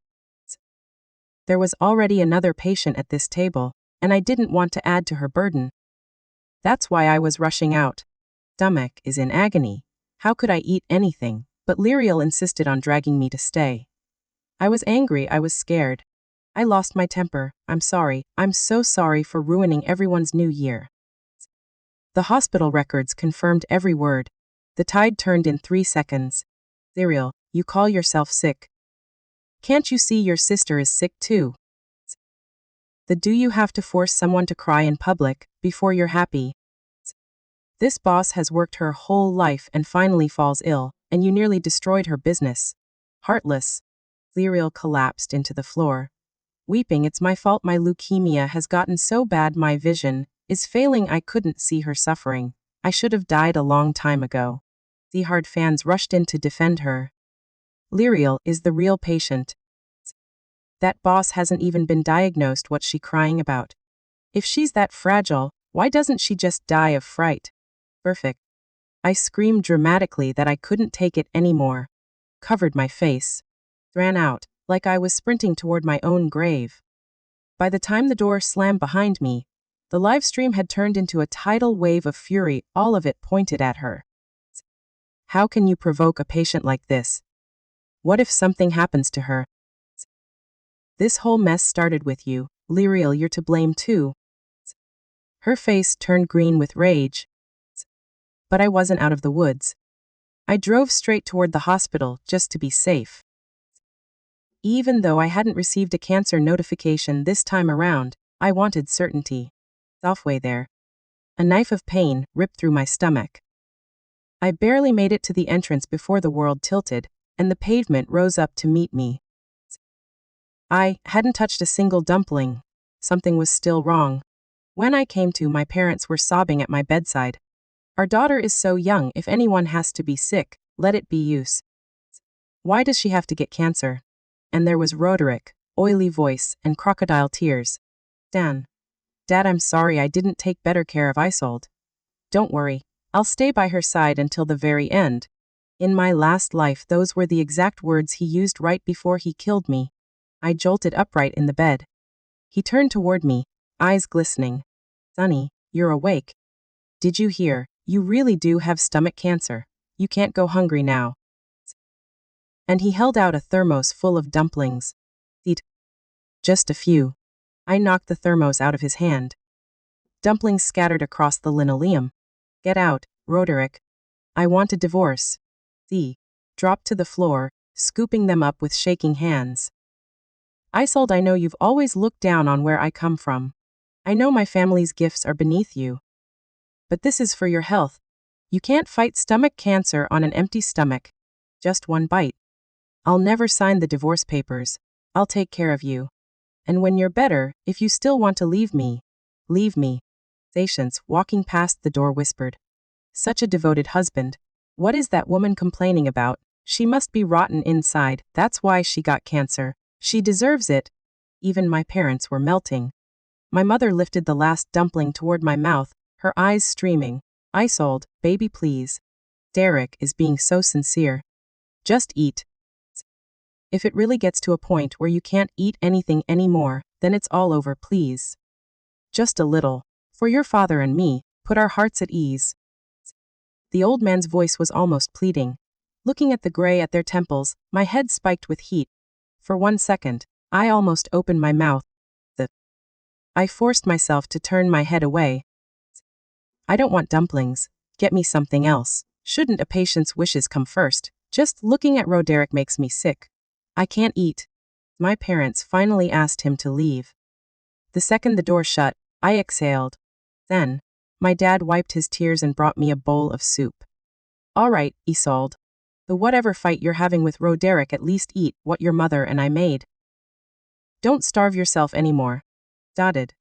S1: There was already another patient at this table, and I didn't want to add to her burden. That's why I was rushing out. Stomach is in agony. How could I eat anything? But Lyriel insisted on dragging me to stay. I was angry, I was scared. I lost my temper. I'm sorry. I'm so sorry for ruining everyone's new year. The hospital records confirmed every word. The tide turned in 3 seconds. Lyriel, you call yourself sick. Can't you see your sister is sick too? Do you have to force someone to cry in public before you're happy? This boss has worked her whole life and finally falls ill, and you nearly destroyed her business. Heartless. Lyriel collapsed into the floor. Weeping, it's my fault, my leukemia has gotten so bad my vision is failing, I couldn't see her suffering. I should have died a long time ago. The hard fans rushed in to defend her, Lyriel is the real patient. That boss hasn't even been diagnosed. What's she crying about? If she's that fragile, why doesn't she just die of fright? Perfect. I screamed dramatically that I couldn't take it anymore. Covered my face. Ran out, like I was sprinting toward my own grave. By the time the door slammed behind me, the live stream had turned into a tidal wave of fury, all of it pointed at her. How can you provoke a patient like this? What if something happens to her? This whole mess started with you, Lyriel, you're to blame too. Her face turned green with rage. But I wasn't out of the woods. I drove straight toward the hospital just to be safe. Even though I hadn't received a cancer notification this time around, I wanted certainty. Halfway there, a knife of pain ripped through my stomach. I barely made it to the entrance before the world tilted, and the pavement rose up to meet me. I hadn't touched a single dumpling. Something was still wrong. When I came to, my parents were sobbing at my bedside. Our daughter is so young. If anyone has to be sick, let it be you. Why does she have to get cancer? And there was Roderick, oily voice, and crocodile tears. Dad, I'm sorry I didn't take better care of Isolde. Don't worry, I'll stay by her side until the very end. In my last life, those were the exact words he used right before he killed me. I jolted upright in the bed. He turned toward me, eyes glistening. Sonny, you're awake. Did you hear? You really do have stomach cancer. You can't go hungry now. And he held out a thermos full of dumplings. Eat. Just a few. I knocked the thermos out of his hand. Dumplings scattered across the linoleum. Get out, Roderick. I want a divorce. He dropped to the floor, scooping them up with shaking hands. Isolde, I know you've always looked down on where I come from. I know my family's gifts are beneath you. But this is for your health. You can't fight stomach cancer on an empty stomach. Just one bite. I'll never sign the divorce papers. I'll take care of you. And when you're better, if you still want to leave me, leave me. Patience, walking past the door, whispered. Such a devoted husband. What is that woman complaining about? She must be rotten inside. That's why she got cancer. She deserves it. Even my parents were melting. My mother lifted the last dumpling toward my mouth, her eyes streaming. Isolde, baby, please. Derek is being so sincere. Just eat. If it really gets to a point where you can't eat anything anymore, then it's all over, please. Just a little. For your father and me, put our hearts at ease. The old man's voice was almost pleading. Looking at the gray at their temples, my head spiked with heat. For 1 second, I almost opened my mouth. I forced myself to turn my head away. I don't want dumplings. Get me something else. Shouldn't a patient's wishes come first? Just looking at Roderick makes me sick. I can't eat. My parents finally asked him to leave. The second the door shut, I exhaled. Then, my dad wiped his tears and brought me a bowl of soup. All right, Isolde. The whatever fight you're having with Roderick, at least eat what your mother and I made. Don't starve yourself anymore. Dotted.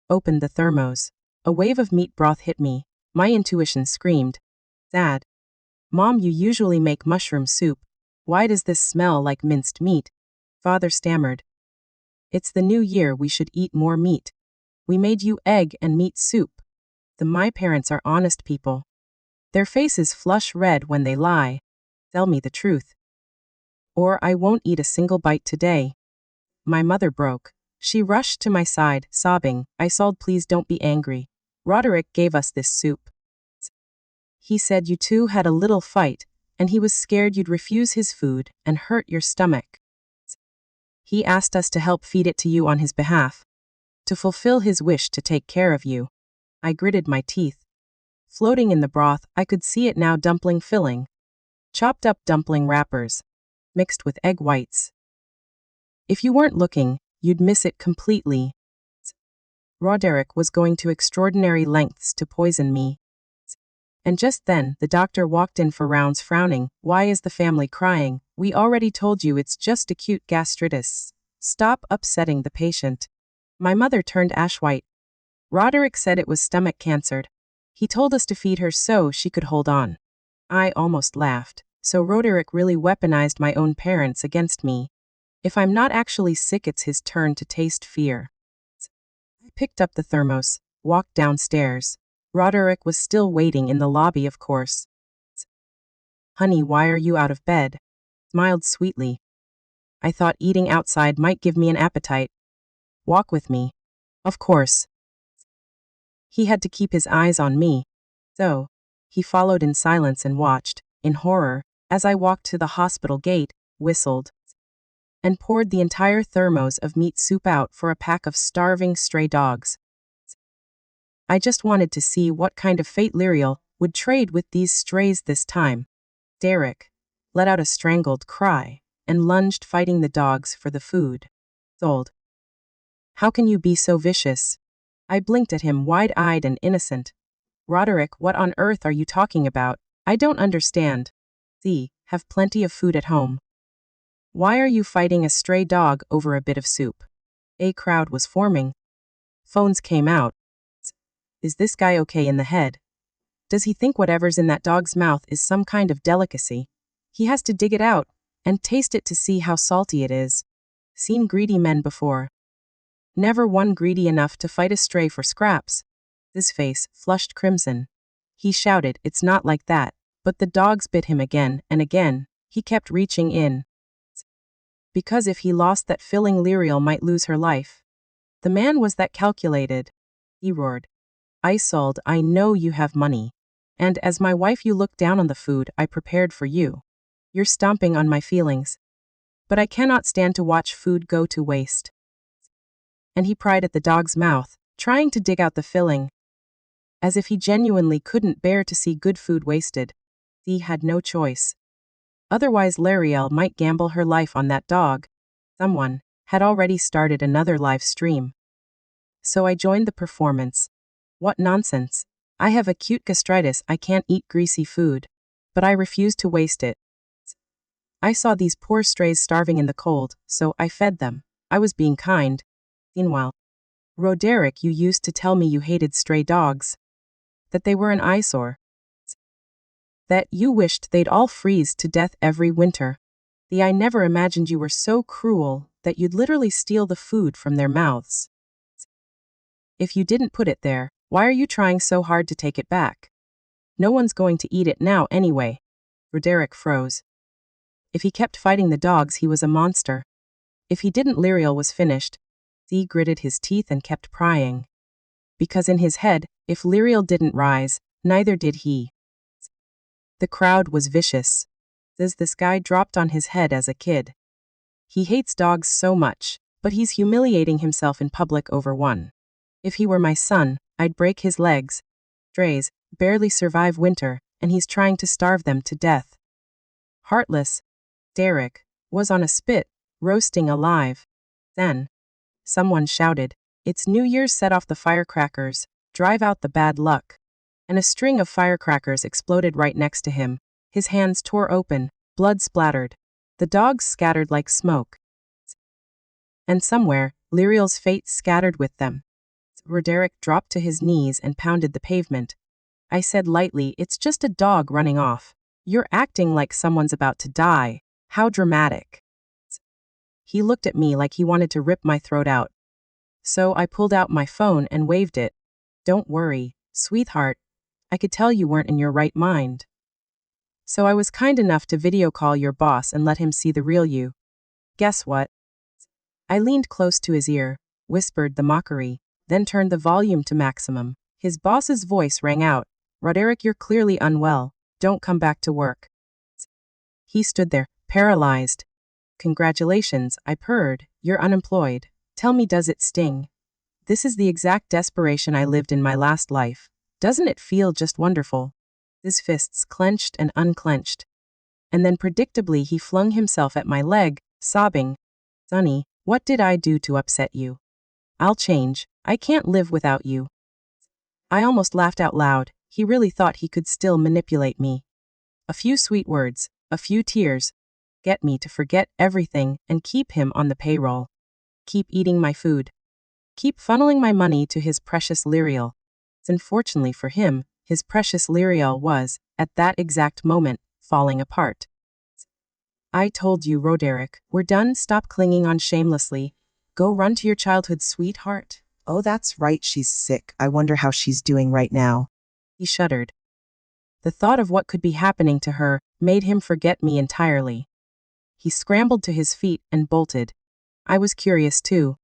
S1: Opened the thermos. A wave of meat broth hit me. My intuition screamed. Dad. Mom, you usually make mushroom soup. Why does this smell like minced meat? Father stammered. It's the new year, we should eat more meat. We made you egg and meat soup. My parents are honest people. Their faces flush red when they lie. Tell me the truth. Or I won't eat a single bite today. My mother broke. She rushed to my side, sobbing. Isolde, please don't be angry. Roderick gave us this soup. He said you two had a little fight, and he was scared you'd refuse his food and hurt your stomach. He asked us to help feed it to you on his behalf, to fulfill his wish to take care of you. I gritted my teeth. Floating in the broth, I could see it now, dumpling filling. Chopped up dumpling wrappers, mixed with egg whites. If you weren't looking, you'd miss it completely. Roderick was going to extraordinary lengths to poison me. And just then, the doctor walked in for rounds, frowning. Why is the family crying? We already told you it's just acute gastritis. Stop upsetting the patient. My mother turned ash white. Roderick said it was stomach cancer. He told us to feed her so she could hold on. I almost laughed. So Roderick really weaponized my own parents against me. If I'm not actually sick, it's his turn to taste fear. I picked up the thermos, walked downstairs. Roderick was still waiting in the lobby, of course. Honey, why are you out of bed? Smiled sweetly. I thought eating outside might give me an appetite. Walk with me. Of course. He had to keep his eyes on me. So, he followed in silence and watched, in horror, as I walked to the hospital gate, whistled, and poured the entire thermos of meat soup out for a pack of starving stray dogs. I just wanted to see what kind of fate Lyriel would trade with these strays this time. Derek let out a strangled cry and lunged, fighting the dogs for the food. Sold. How can you be so vicious? I blinked at him, wide-eyed and innocent. Roderick, what on earth are you talking about? I don't understand. See, have plenty of food at home. Why are you fighting a stray dog over a bit of soup? A crowd was forming. Phones came out. Is this guy okay in the head? Does he think whatever's in that dog's mouth is some kind of delicacy? He has to dig it out and taste it to see how salty it is. Seen greedy men before. Never one greedy enough to fight a stray for scraps. His face flushed crimson. He shouted, "It's not like that." But the dogs bit him again and again. He kept reaching in. Because if he lost that filling, Lyriel might lose her life. The man was that calculated. He roared. Isolde, I know you have money. And as my wife, you look down on the food I prepared for you. You're stomping on my feelings. But I cannot stand to watch food go to waste. And he pried at the dog's mouth, trying to dig out the filling. As if he genuinely couldn't bear to see good food wasted. He had no choice. Otherwise Lyriel might gamble her life on that dog. Someone had already started another live stream. So I joined the performance. What nonsense. I have acute gastritis, I can't eat greasy food. But I refuse to waste it. I saw these poor strays starving in the cold, so I fed them. I was being kind. Meanwhile, Roderick, you used to tell me you hated stray dogs. That they were an eyesore. That you wished they'd all freeze to death every winter. I never imagined you were so cruel that you'd literally steal the food from their mouths. If you didn't put it there, why are you trying so hard to take it back? No one's going to eat it now anyway. Roderick froze. If he kept fighting the dogs, he was a monster. If he didn't, Lyriel was finished. He gritted his teeth and kept prying. Because in his head, if Lyriel didn't rise, neither did he. The crowd was vicious. This guy dropped on his head as a kid. He hates dogs so much, but he's humiliating himself in public over one. If he were my son, I'd break his legs. Strays barely survive winter, and he's trying to starve them to death. Heartless. Derek was on a spit, roasting alive. Then, someone shouted, "It's New Year's, set off the firecrackers, drive out the bad luck." And a string of firecrackers exploded right next to him. His hands tore open, blood splattered. The dogs scattered like smoke. And somewhere, Lyriel's fate scattered with them. Roderick dropped to his knees and pounded the pavement. I said lightly, "It's just a dog running off. You're acting like someone's about to die. How dramatic." He looked at me like he wanted to rip my throat out. So I pulled out my phone and waved it. "Don't worry, sweetheart. I could tell you weren't in your right mind. So I was kind enough to video call your boss and let him see the real you. Guess what?" I leaned close to his ear, whispered the mockery, then turned the volume to maximum. His boss's voice rang out, "Roderick, you're clearly unwell. Don't come back to work." He stood there, paralyzed. "Congratulations," I purred. "You're unemployed. Tell me, does it sting? This is the exact desperation I lived in my last life. Doesn't it feel just wonderful?" His fists clenched and unclenched. And then predictably he flung himself at my leg, sobbing, "Sonny, what did I do to upset you? I'll change. I can't live without you." I almost laughed out loud. He really thought he could still manipulate me. A few sweet words, a few tears, get me to forget everything and keep him on the payroll. Keep eating my food. Keep funneling my money to his precious Lyriel. Unfortunately for him, his precious Lyriel was, at that exact moment, falling apart. I told you, Roderick, we're done. Stop clinging on shamelessly. Go run to your childhood sweetheart.
S2: Oh, that's right, she's sick. I wonder how she's doing right now.
S1: He shuddered. The thought of what could be happening to her made him forget me entirely. He scrambled to his feet and bolted. I was curious too.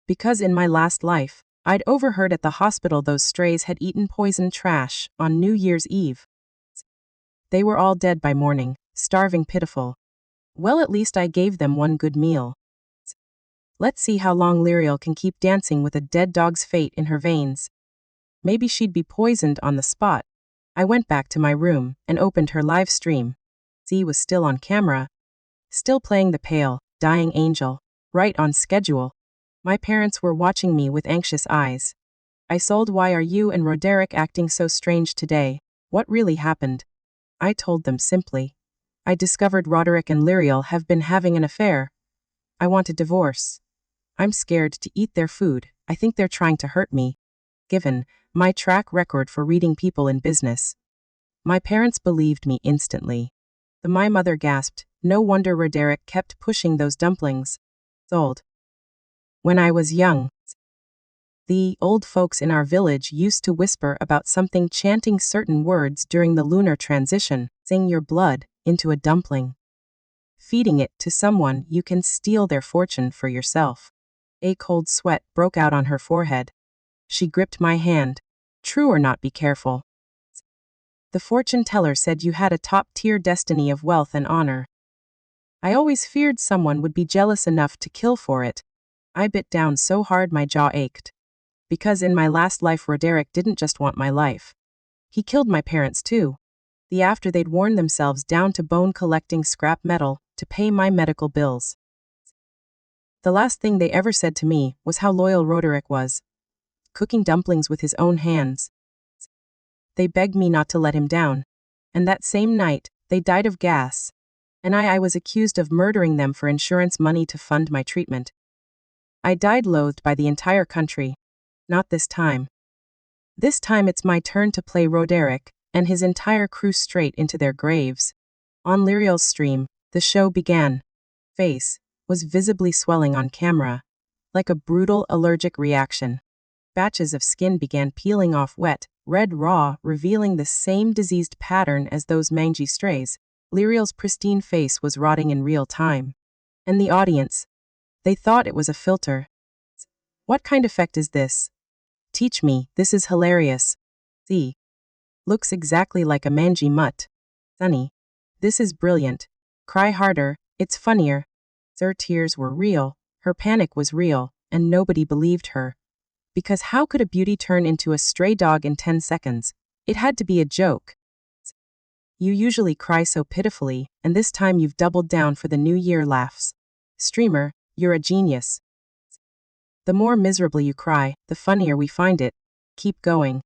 S1: Because in my last life, I'd overheard at the hospital those strays had eaten poisoned trash on New Year's Eve. They were all dead by morning, starving pitiful. Well, at least I gave them one good meal. Let's see how long Lyriel can keep dancing with a dead dog's fate in her veins. Maybe she'd be poisoned on the spot. I went back to my room and opened her live stream. Z was still on camera, still playing the pale, dying angel, right on schedule. My parents were watching me with anxious eyes. I sold. Why are you and Roderick acting so strange today? What really happened? I told them simply. I discovered Roderick and Lyriel have been having an affair. I want a divorce. I'm scared to eat their food. I think they're trying to hurt me. Given my track record for reading people in business. My parents believed me instantly. My mother gasped. No wonder Roderick kept pushing those dumplings. Sold. When I was young, the old folks in our village used to whisper about something chanting certain words during the lunar transition. Sing your blood into a dumpling. Feeding it to someone, you can steal their fortune for yourself. A cold sweat broke out on her forehead. She gripped my hand. True or not, be careful. The fortune teller said you had a top-tier destiny of wealth and honor. I always feared someone would be jealous enough to kill for it. I bit down so hard my jaw ached. Because in my last life Roderick didn't just want my life. He killed my parents too. After they'd worn themselves down to bone collecting scrap metal to pay my medical bills. The last thing they ever said to me was how loyal Roderick was. Cooking dumplings with his own hands. They begged me not to let him down. And that same night, they died of gas. And I was accused of murdering them for insurance money to fund my treatment. I died loathed by the entire country. Not this time. This time it's my turn to play Roderick and his entire crew straight into their graves. On Lyriel's stream, the show began. Face was visibly swelling on camera, like a brutal allergic reaction. Batches of skin began peeling off wet, red raw, revealing the same diseased pattern as those mangy strays. Lyriel's pristine face was rotting in real time. And the audience, they thought it was a filter. What kind of effect is this? Teach me, this is hilarious. See. Looks exactly like a mangy mutt. Sunny. This is brilliant. Cry harder, it's funnier. Her tears were real, her panic was real, and nobody believed her. Because how could a beauty turn into a stray dog in 10 seconds? It had to be a joke. You usually cry so pitifully, and this time you've doubled down for the New Year laughs. Streamer, you're a genius. The more miserably you cry, the funnier we find it. Keep going.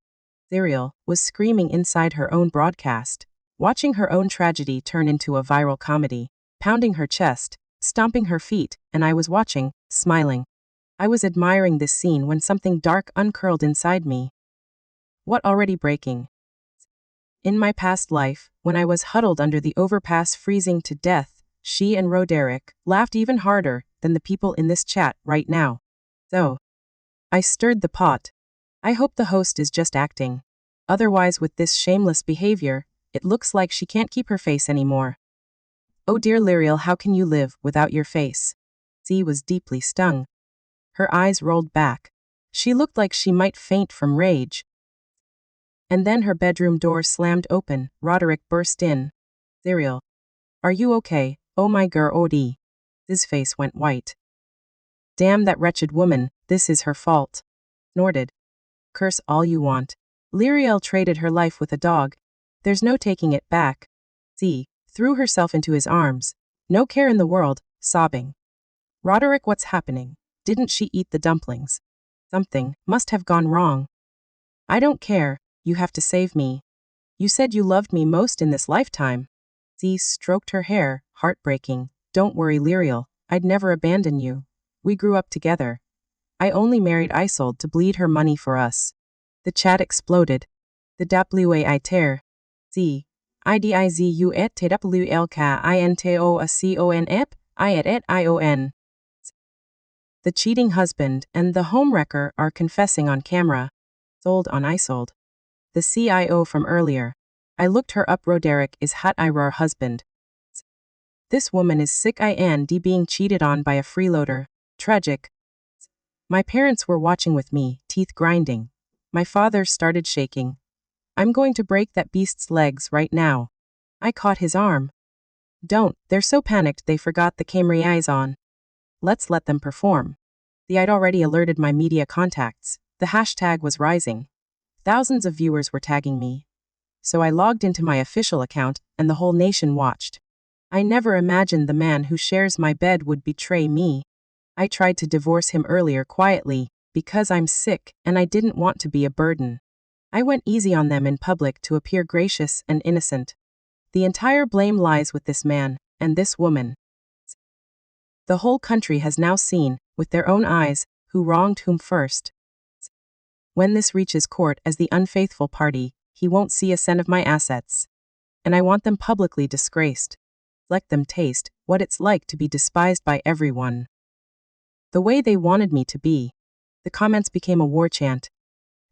S1: Lyriel was screaming inside her own broadcast, watching her own tragedy turn into a viral comedy, pounding her chest, stomping her feet, and I was watching, smiling. I was admiring this scene when something dark uncurled inside me. What already breaking? In my past life, when I was huddled under the overpass freezing to death, she and Roderick laughed even harder than the people in this chat right now. So, I stirred the pot. I hope the host is just acting. Otherwise, with this shameless behavior, it looks like she can't keep her face anymore. Oh dear Lyriel, how can you live without your face? Z was deeply stung. Her eyes rolled back. She looked like she might faint from rage. And then her bedroom door slammed open. Roderick burst in. Lyriel. Are you okay? Oh my god. His face went white. Damn that wretched woman, this is her fault. Snorted. Curse all you want. Lyriel traded her life with a dog. There's no taking it back. Z threw herself into his arms. No care in the world, sobbing. Roderick, what's happening? Didn't she eat the dumplings? Something must have gone wrong. I don't care, you have to save me. You said you loved me most in this lifetime. Z stroked her hair, heartbreaking. Don't worry Lyriel, I'd never abandon you. We grew up together. I only married Isolde to bleed her money for us. The chat exploded. The WAI tear. Z. idizu et twlk into a con ep, I et ion. The cheating husband and the homewrecker are confessing on camera. Sold on isold. The CIO from earlier. I looked her up. Roderick is hot Irar husband. This woman is sick and being cheated on by a freeloader. Tragic. My parents were watching with me, teeth grinding. My father started shaking. I'm going to break that beast's legs right now. I caught his arm. Don't, they're so panicked they forgot the camera eyes on. Let's let them perform. I'd already alerted my media contacts. The hashtag was rising. Thousands of viewers were tagging me. So I logged into my official account, and the whole nation watched. I never imagined the man who shares my bed would betray me. I tried to divorce him earlier quietly, because I'm sick and I didn't want to be a burden. I went easy on them in public to appear gracious and innocent. The entire blame lies with this man, and this woman. The whole country has now seen, with their own eyes, who wronged whom first. When this reaches court as the unfaithful party, he won't see a cent of my assets. And I want them publicly disgraced. Let them taste what it's like to be despised by everyone. The way they wanted me to be. The comments became a war chant.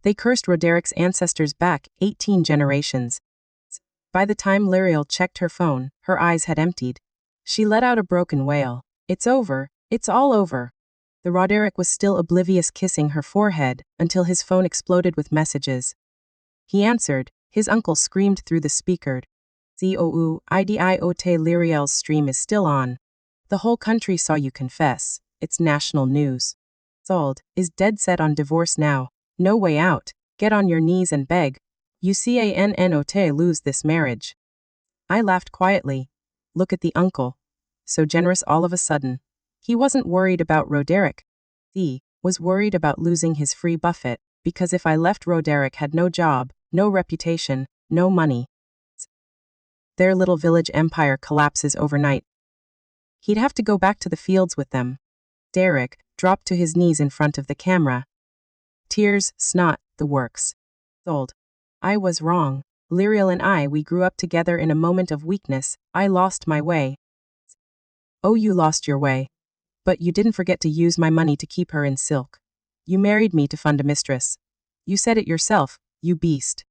S1: They cursed Roderick's ancestors back 18 generations. By the time Lyriel checked her phone, her eyes had emptied. She let out a broken wail. It's over, it's all over. The Roderick was still oblivious, kissing her forehead, until his phone exploded with messages. He answered. His uncle screamed through the speaker. Zoo idiote, Lyriel's stream is still on. The whole country saw you confess. It's national news. Sold is dead set on divorce now. No way out. Get on your knees and beg. You cannot lose this marriage. I laughed quietly. Look at the uncle. So generous all of a sudden. He wasn't worried about Roderick. He was worried about losing his free buffet, because if I left, Roderick had no job, no reputation, no money. Their little village empire collapses overnight. He'd have to go back to the fields with them. Derek dropped to his knees in front of the camera. Tears, snot, the works. Sold. I was wrong. Lyriel and we grew up together in a moment of weakness. I lost my way. Oh, you lost your way. But you didn't forget to use my money to keep her in silk. You married me to fund a mistress. You said it yourself, you beast.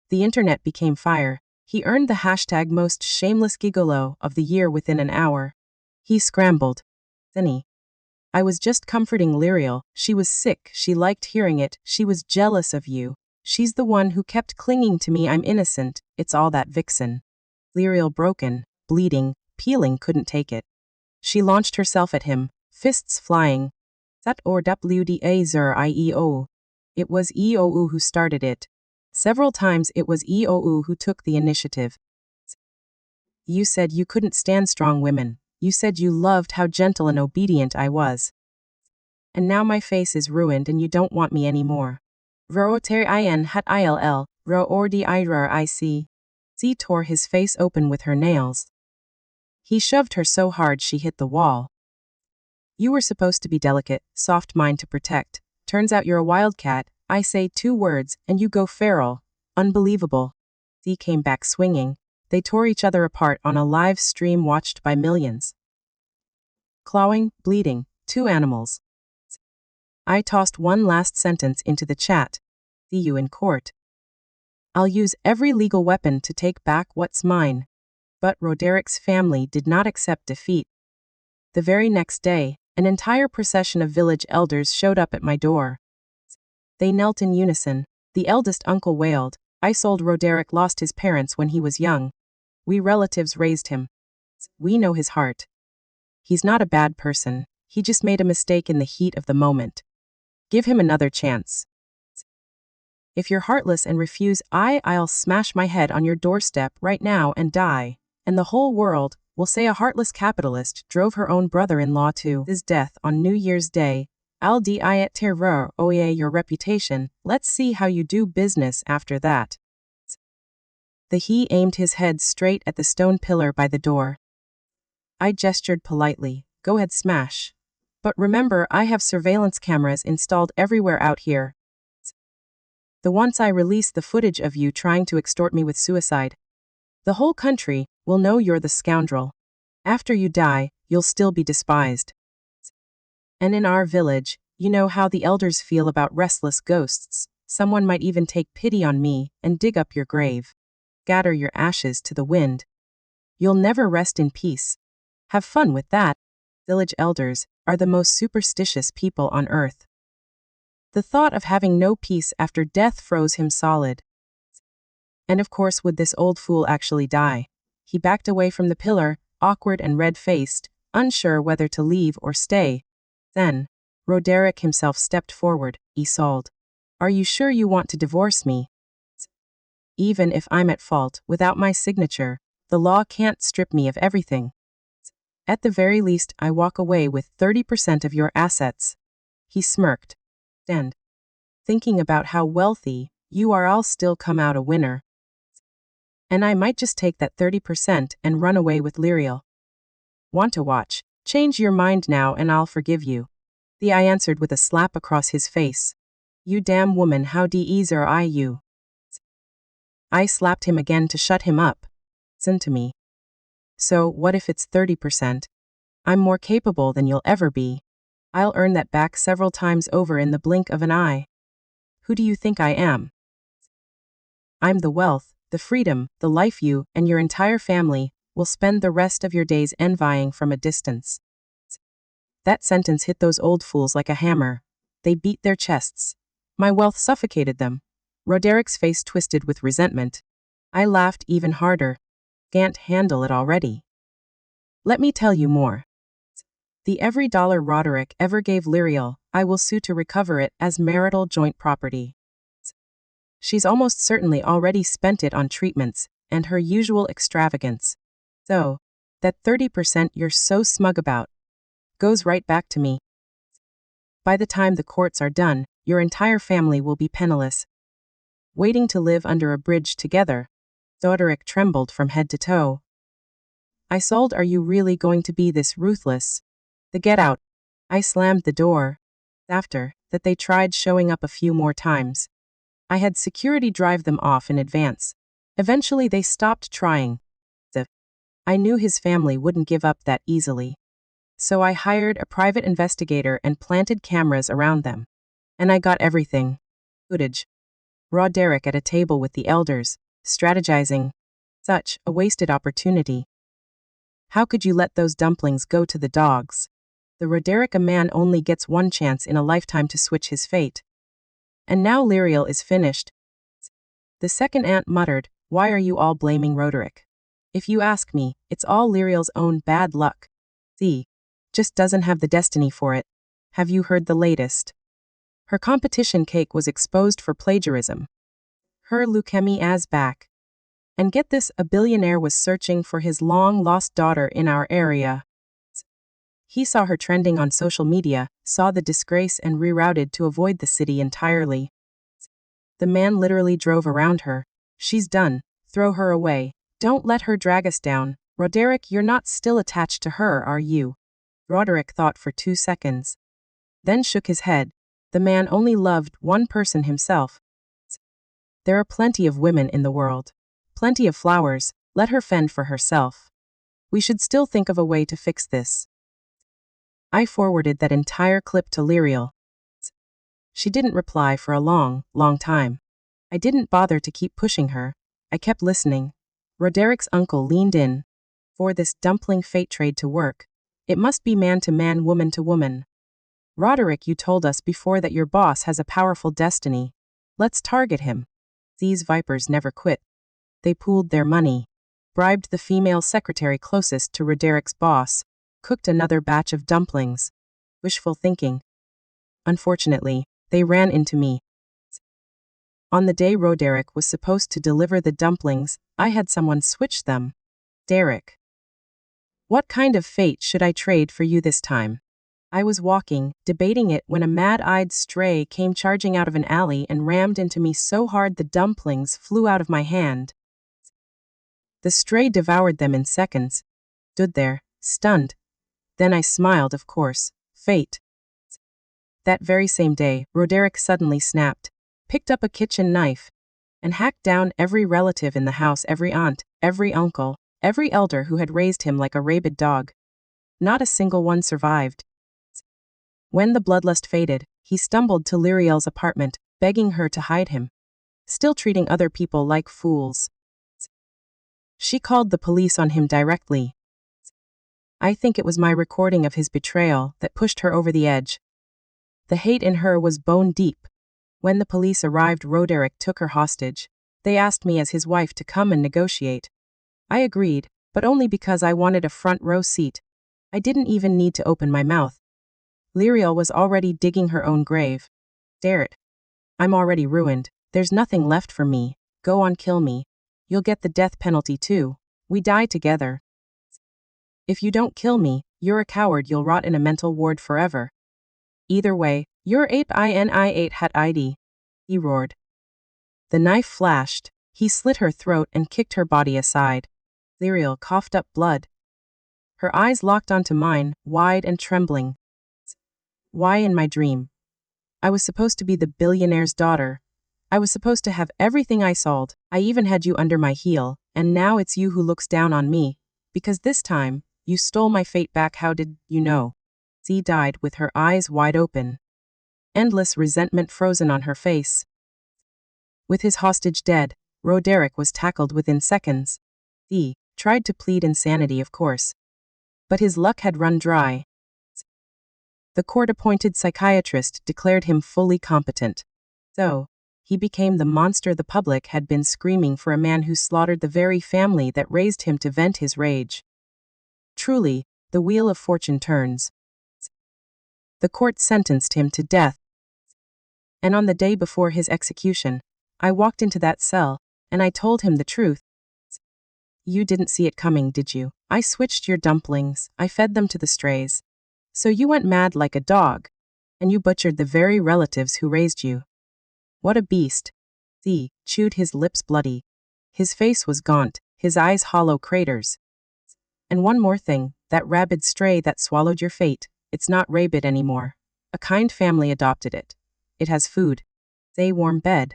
S1: The internet became fire. He earned the hashtag most shameless gigolo of the year within an hour. He scrambled. Then I was just comforting Lyriel. She was sick, she liked hearing it, she was jealous of you. She's the one who kept clinging to me. I'm innocent, it's all that vixen. Lyriel, broken, bleeding, peeling, couldn't take it. She launched herself at him, fists flying. That or WDA zur IEO. It was EOU who started it. Several times it was EOU who took the initiative. You said you couldn't stand strong women. You said you loved how gentle and obedient I was. And now my face is ruined and you don't want me anymore. Rooter in hat ill, roordi ic. Z tore his face open with her nails. He shoved her so hard she hit the wall. You were supposed to be delicate, soft mind to protect. Turns out you're a wildcat. I say 2 words, and you go feral. Unbelievable. Z came back swinging. They tore each other apart on a live stream watched by millions. Clawing, bleeding, 2 animals. I tossed one last sentence into the chat. See you in court. I'll use every legal weapon to take back what's mine. But Roderick's family did not accept defeat. The very next day, an entire procession of village elders showed up at my door. They knelt in unison. The eldest uncle wailed, I sold Roderick lost his parents when he was young. We relatives raised him. We know his heart. He's not a bad person. He just made a mistake in the heat of the moment. Give him another chance. If you're heartless and refuse, I'll smash my head on your doorstep right now and die. And the whole world will say a heartless capitalist drove her own brother-in-law to his death on New Year's Day. I'll diet terror your reputation. Let's see how you do business after that. He aimed his head straight at the stone pillar by the door. I gestured politely. Go ahead, smash. But remember, I have surveillance cameras installed everywhere out here. Once I release the footage of you trying to extort me with suicide, The whole country will know you're the scoundrel. After you die, you'll still be despised. And in our village, you know how the elders feel about restless ghosts. Someone might even take pity on me and dig up your grave. Scatter your ashes to the wind. You'll never rest in peace. Have fun with that. Village elders are the most superstitious people on earth. The thought of having no peace after death froze him solid. And of course, would this old fool actually die? He backed away from the pillar, awkward and red-faced, unsure whether to leave or stay. Then, Roderick himself stepped forward. Isolde, are you sure you want to divorce me? Even if I'm at fault, without my signature, the law can't strip me of everything. At the very least, I walk away with 30% of your assets. He smirked. And, thinking about how wealthy you are, I'll still come out a winner. And I might just take that 30% and run away with Lyriel. Want to watch? Change your mind now and I'll forgive you. I answered with a slap across his face. You damn woman, how de-easer I you. I slapped him again to shut him up. Listen to me. So, what if it's 30%? I'm more capable than you'll ever be. I'll earn that back several times over in the blink of an eye. Who do you think I am? I'm the wealth, the freedom, the life you and your entire family will spend the rest of your days envying from a distance. That sentence hit those old fools like a hammer. They beat their chests. My wealth suffocated them. Roderick's face twisted with resentment. I laughed even harder. Can't handle it already. Let me tell you more. The every dollar Roderick ever gave Lyriel, I will sue to recover it as marital joint property. She's almost certainly already spent it on treatments and her usual extravagance. So, that 30% you're so smug about goes right back to me. By the time the courts are done, your entire family will be penniless, waiting to live under a bridge together. Roderick trembled from head to toe. Isolde, are you really going to be this ruthless? Get out. I slammed the door. After that, they tried showing up a few more times. I had security drive them off in advance. Eventually they stopped trying. I knew his family wouldn't give up that easily. So I hired a private investigator and planted cameras around them. And I got everything. Footage. Roderick at a table with the elders, strategizing. Such a wasted opportunity. How could you let those dumplings go to the dogs? The Roderick, a man only gets one chance in a lifetime to switch his fate. And now Lyriel is finished. The second aunt muttered, why are you all blaming Roderick? If you ask me, it's all Lyriel's own bad luck. See, just doesn't have the destiny for it. Have you heard the latest? Her competition cake was exposed for plagiarism. Her leukemia's back. And get this, a billionaire was searching for his long-lost daughter in our area. He saw her trending on social media, saw the disgrace and rerouted to avoid the city entirely. The man literally drove around her. She's done. Throw her away. Don't let her drag us down. Roderick, you're not still attached to her, are you? Roderick thought for 2 seconds. Then shook his head. The man only loved one person, himself. There are plenty of women in the world. Plenty of flowers. Let her fend for herself. We should still think of a way to fix this. I forwarded that entire clip to Lyriel. She didn't reply for a long time. I didn't bother to keep pushing her. I kept listening. Roderick's uncle leaned in. For this dumpling fate trade to work, it must be man to man, woman to woman. Roderick, you told us before that your boss has a powerful destiny. Let's target him. These vipers never quit. They pooled their money, bribed the female secretary closest to Roderick's boss, cooked another batch of dumplings. Wishful thinking. Unfortunately, they ran into me. On the day Roderick was supposed to deliver the dumplings, I had someone switch them. Derek. What kind of fate should I trade for you this time? I was walking, debating it, when a mad-eyed stray came charging out of an alley and rammed into me so hard the dumplings flew out of my hand. The stray devoured them in seconds. Stood there, stunned. Then I smiled, of course. Fate. That very same day, Roderick suddenly snapped, picked up a kitchen knife, and hacked down every relative in the house, every aunt, every uncle, every elder who had raised him like a rabid dog. Not a single one survived. When the bloodlust faded, he stumbled to Lyriel's apartment, begging her to hide him. Still treating other people like fools. She called the police on him directly. I think it was my recording of his betrayal that pushed her over the edge. The hate in her was bone deep. When the police arrived, Roderick took her hostage. They asked me as his wife to come and negotiate. I agreed, but only because I wanted a front row seat. I didn't even need to open my mouth. Lyriel was already digging her own grave. Dare it. I'm already ruined. There's nothing left for me. Go on, kill me. You'll get the death penalty too. We die together. If you don't kill me, you're a coward. You'll rot in a mental ward forever. Either way, you're ape ini8 hat ID. He roared. The knife flashed. He slit her throat and kicked her body aside. Lyriel coughed up blood. Her eyes locked onto mine, wide and trembling. Why in my dream? I was supposed to be the billionaire's daughter. I was supposed to have everything I sold. I even had you under my heel, and now it's you who looks down on me. Because this time, you stole my fate back. How did you know? Z died with her eyes wide open. Endless resentment frozen on her face. With his hostage dead, Roderick was tackled within seconds. Z tried to plead insanity, of course. But his luck had run dry. The court-appointed psychiatrist declared him fully competent. So, he became the monster the public had been screaming for, a man who slaughtered the very family that raised him to vent his rage. Truly, the wheel of fortune turns. The court sentenced him to death. And on the day before his execution, I walked into that cell, and I told him the truth. You didn't see it coming, did you? I switched your dumplings, I fed them to the strays. So you went mad like a dog, and you butchered the very relatives who raised you. What a beast. Z chewed his lips bloody. His face was gaunt, his eyes hollow craters. And one more thing, that rabid stray that swallowed your fate, it's not rabid anymore. A kind family adopted it. It has food, a warm bed,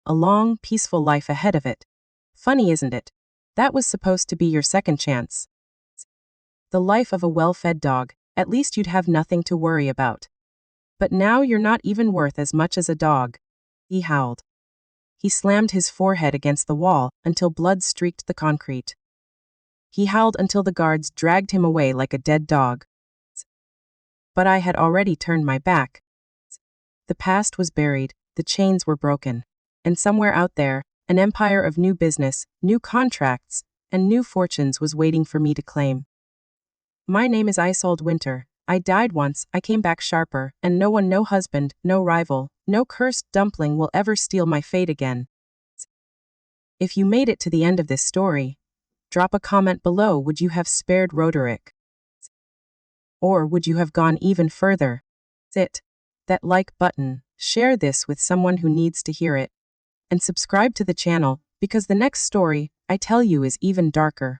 S1: a long, peaceful life ahead of it. Funny, isn't it? That was supposed to be your second chance. The life of a well-fed dog. At least you'd have nothing to worry about. But now you're not even worth as much as a dog. He howled. He slammed his forehead against the wall until blood streaked the concrete. He howled until the guards dragged him away like a dead dog. But I had already turned my back. The past was buried, the chains were broken. And somewhere out there, an empire of new business, new contracts, and new fortunes was waiting for me to claim. My name is Isolde Winter. I died once, I came back sharper, and no one, no husband, no rival, no cursed dumpling will ever steal my fate again. If you made it to the end of this story, drop a comment below. Would you have spared Roderick? Or would you have gone even further? Hit that like button, share this with someone who needs to hear it, and subscribe to the channel, because the next story I tell you is even darker.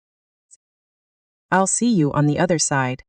S1: I'll see you on the other side.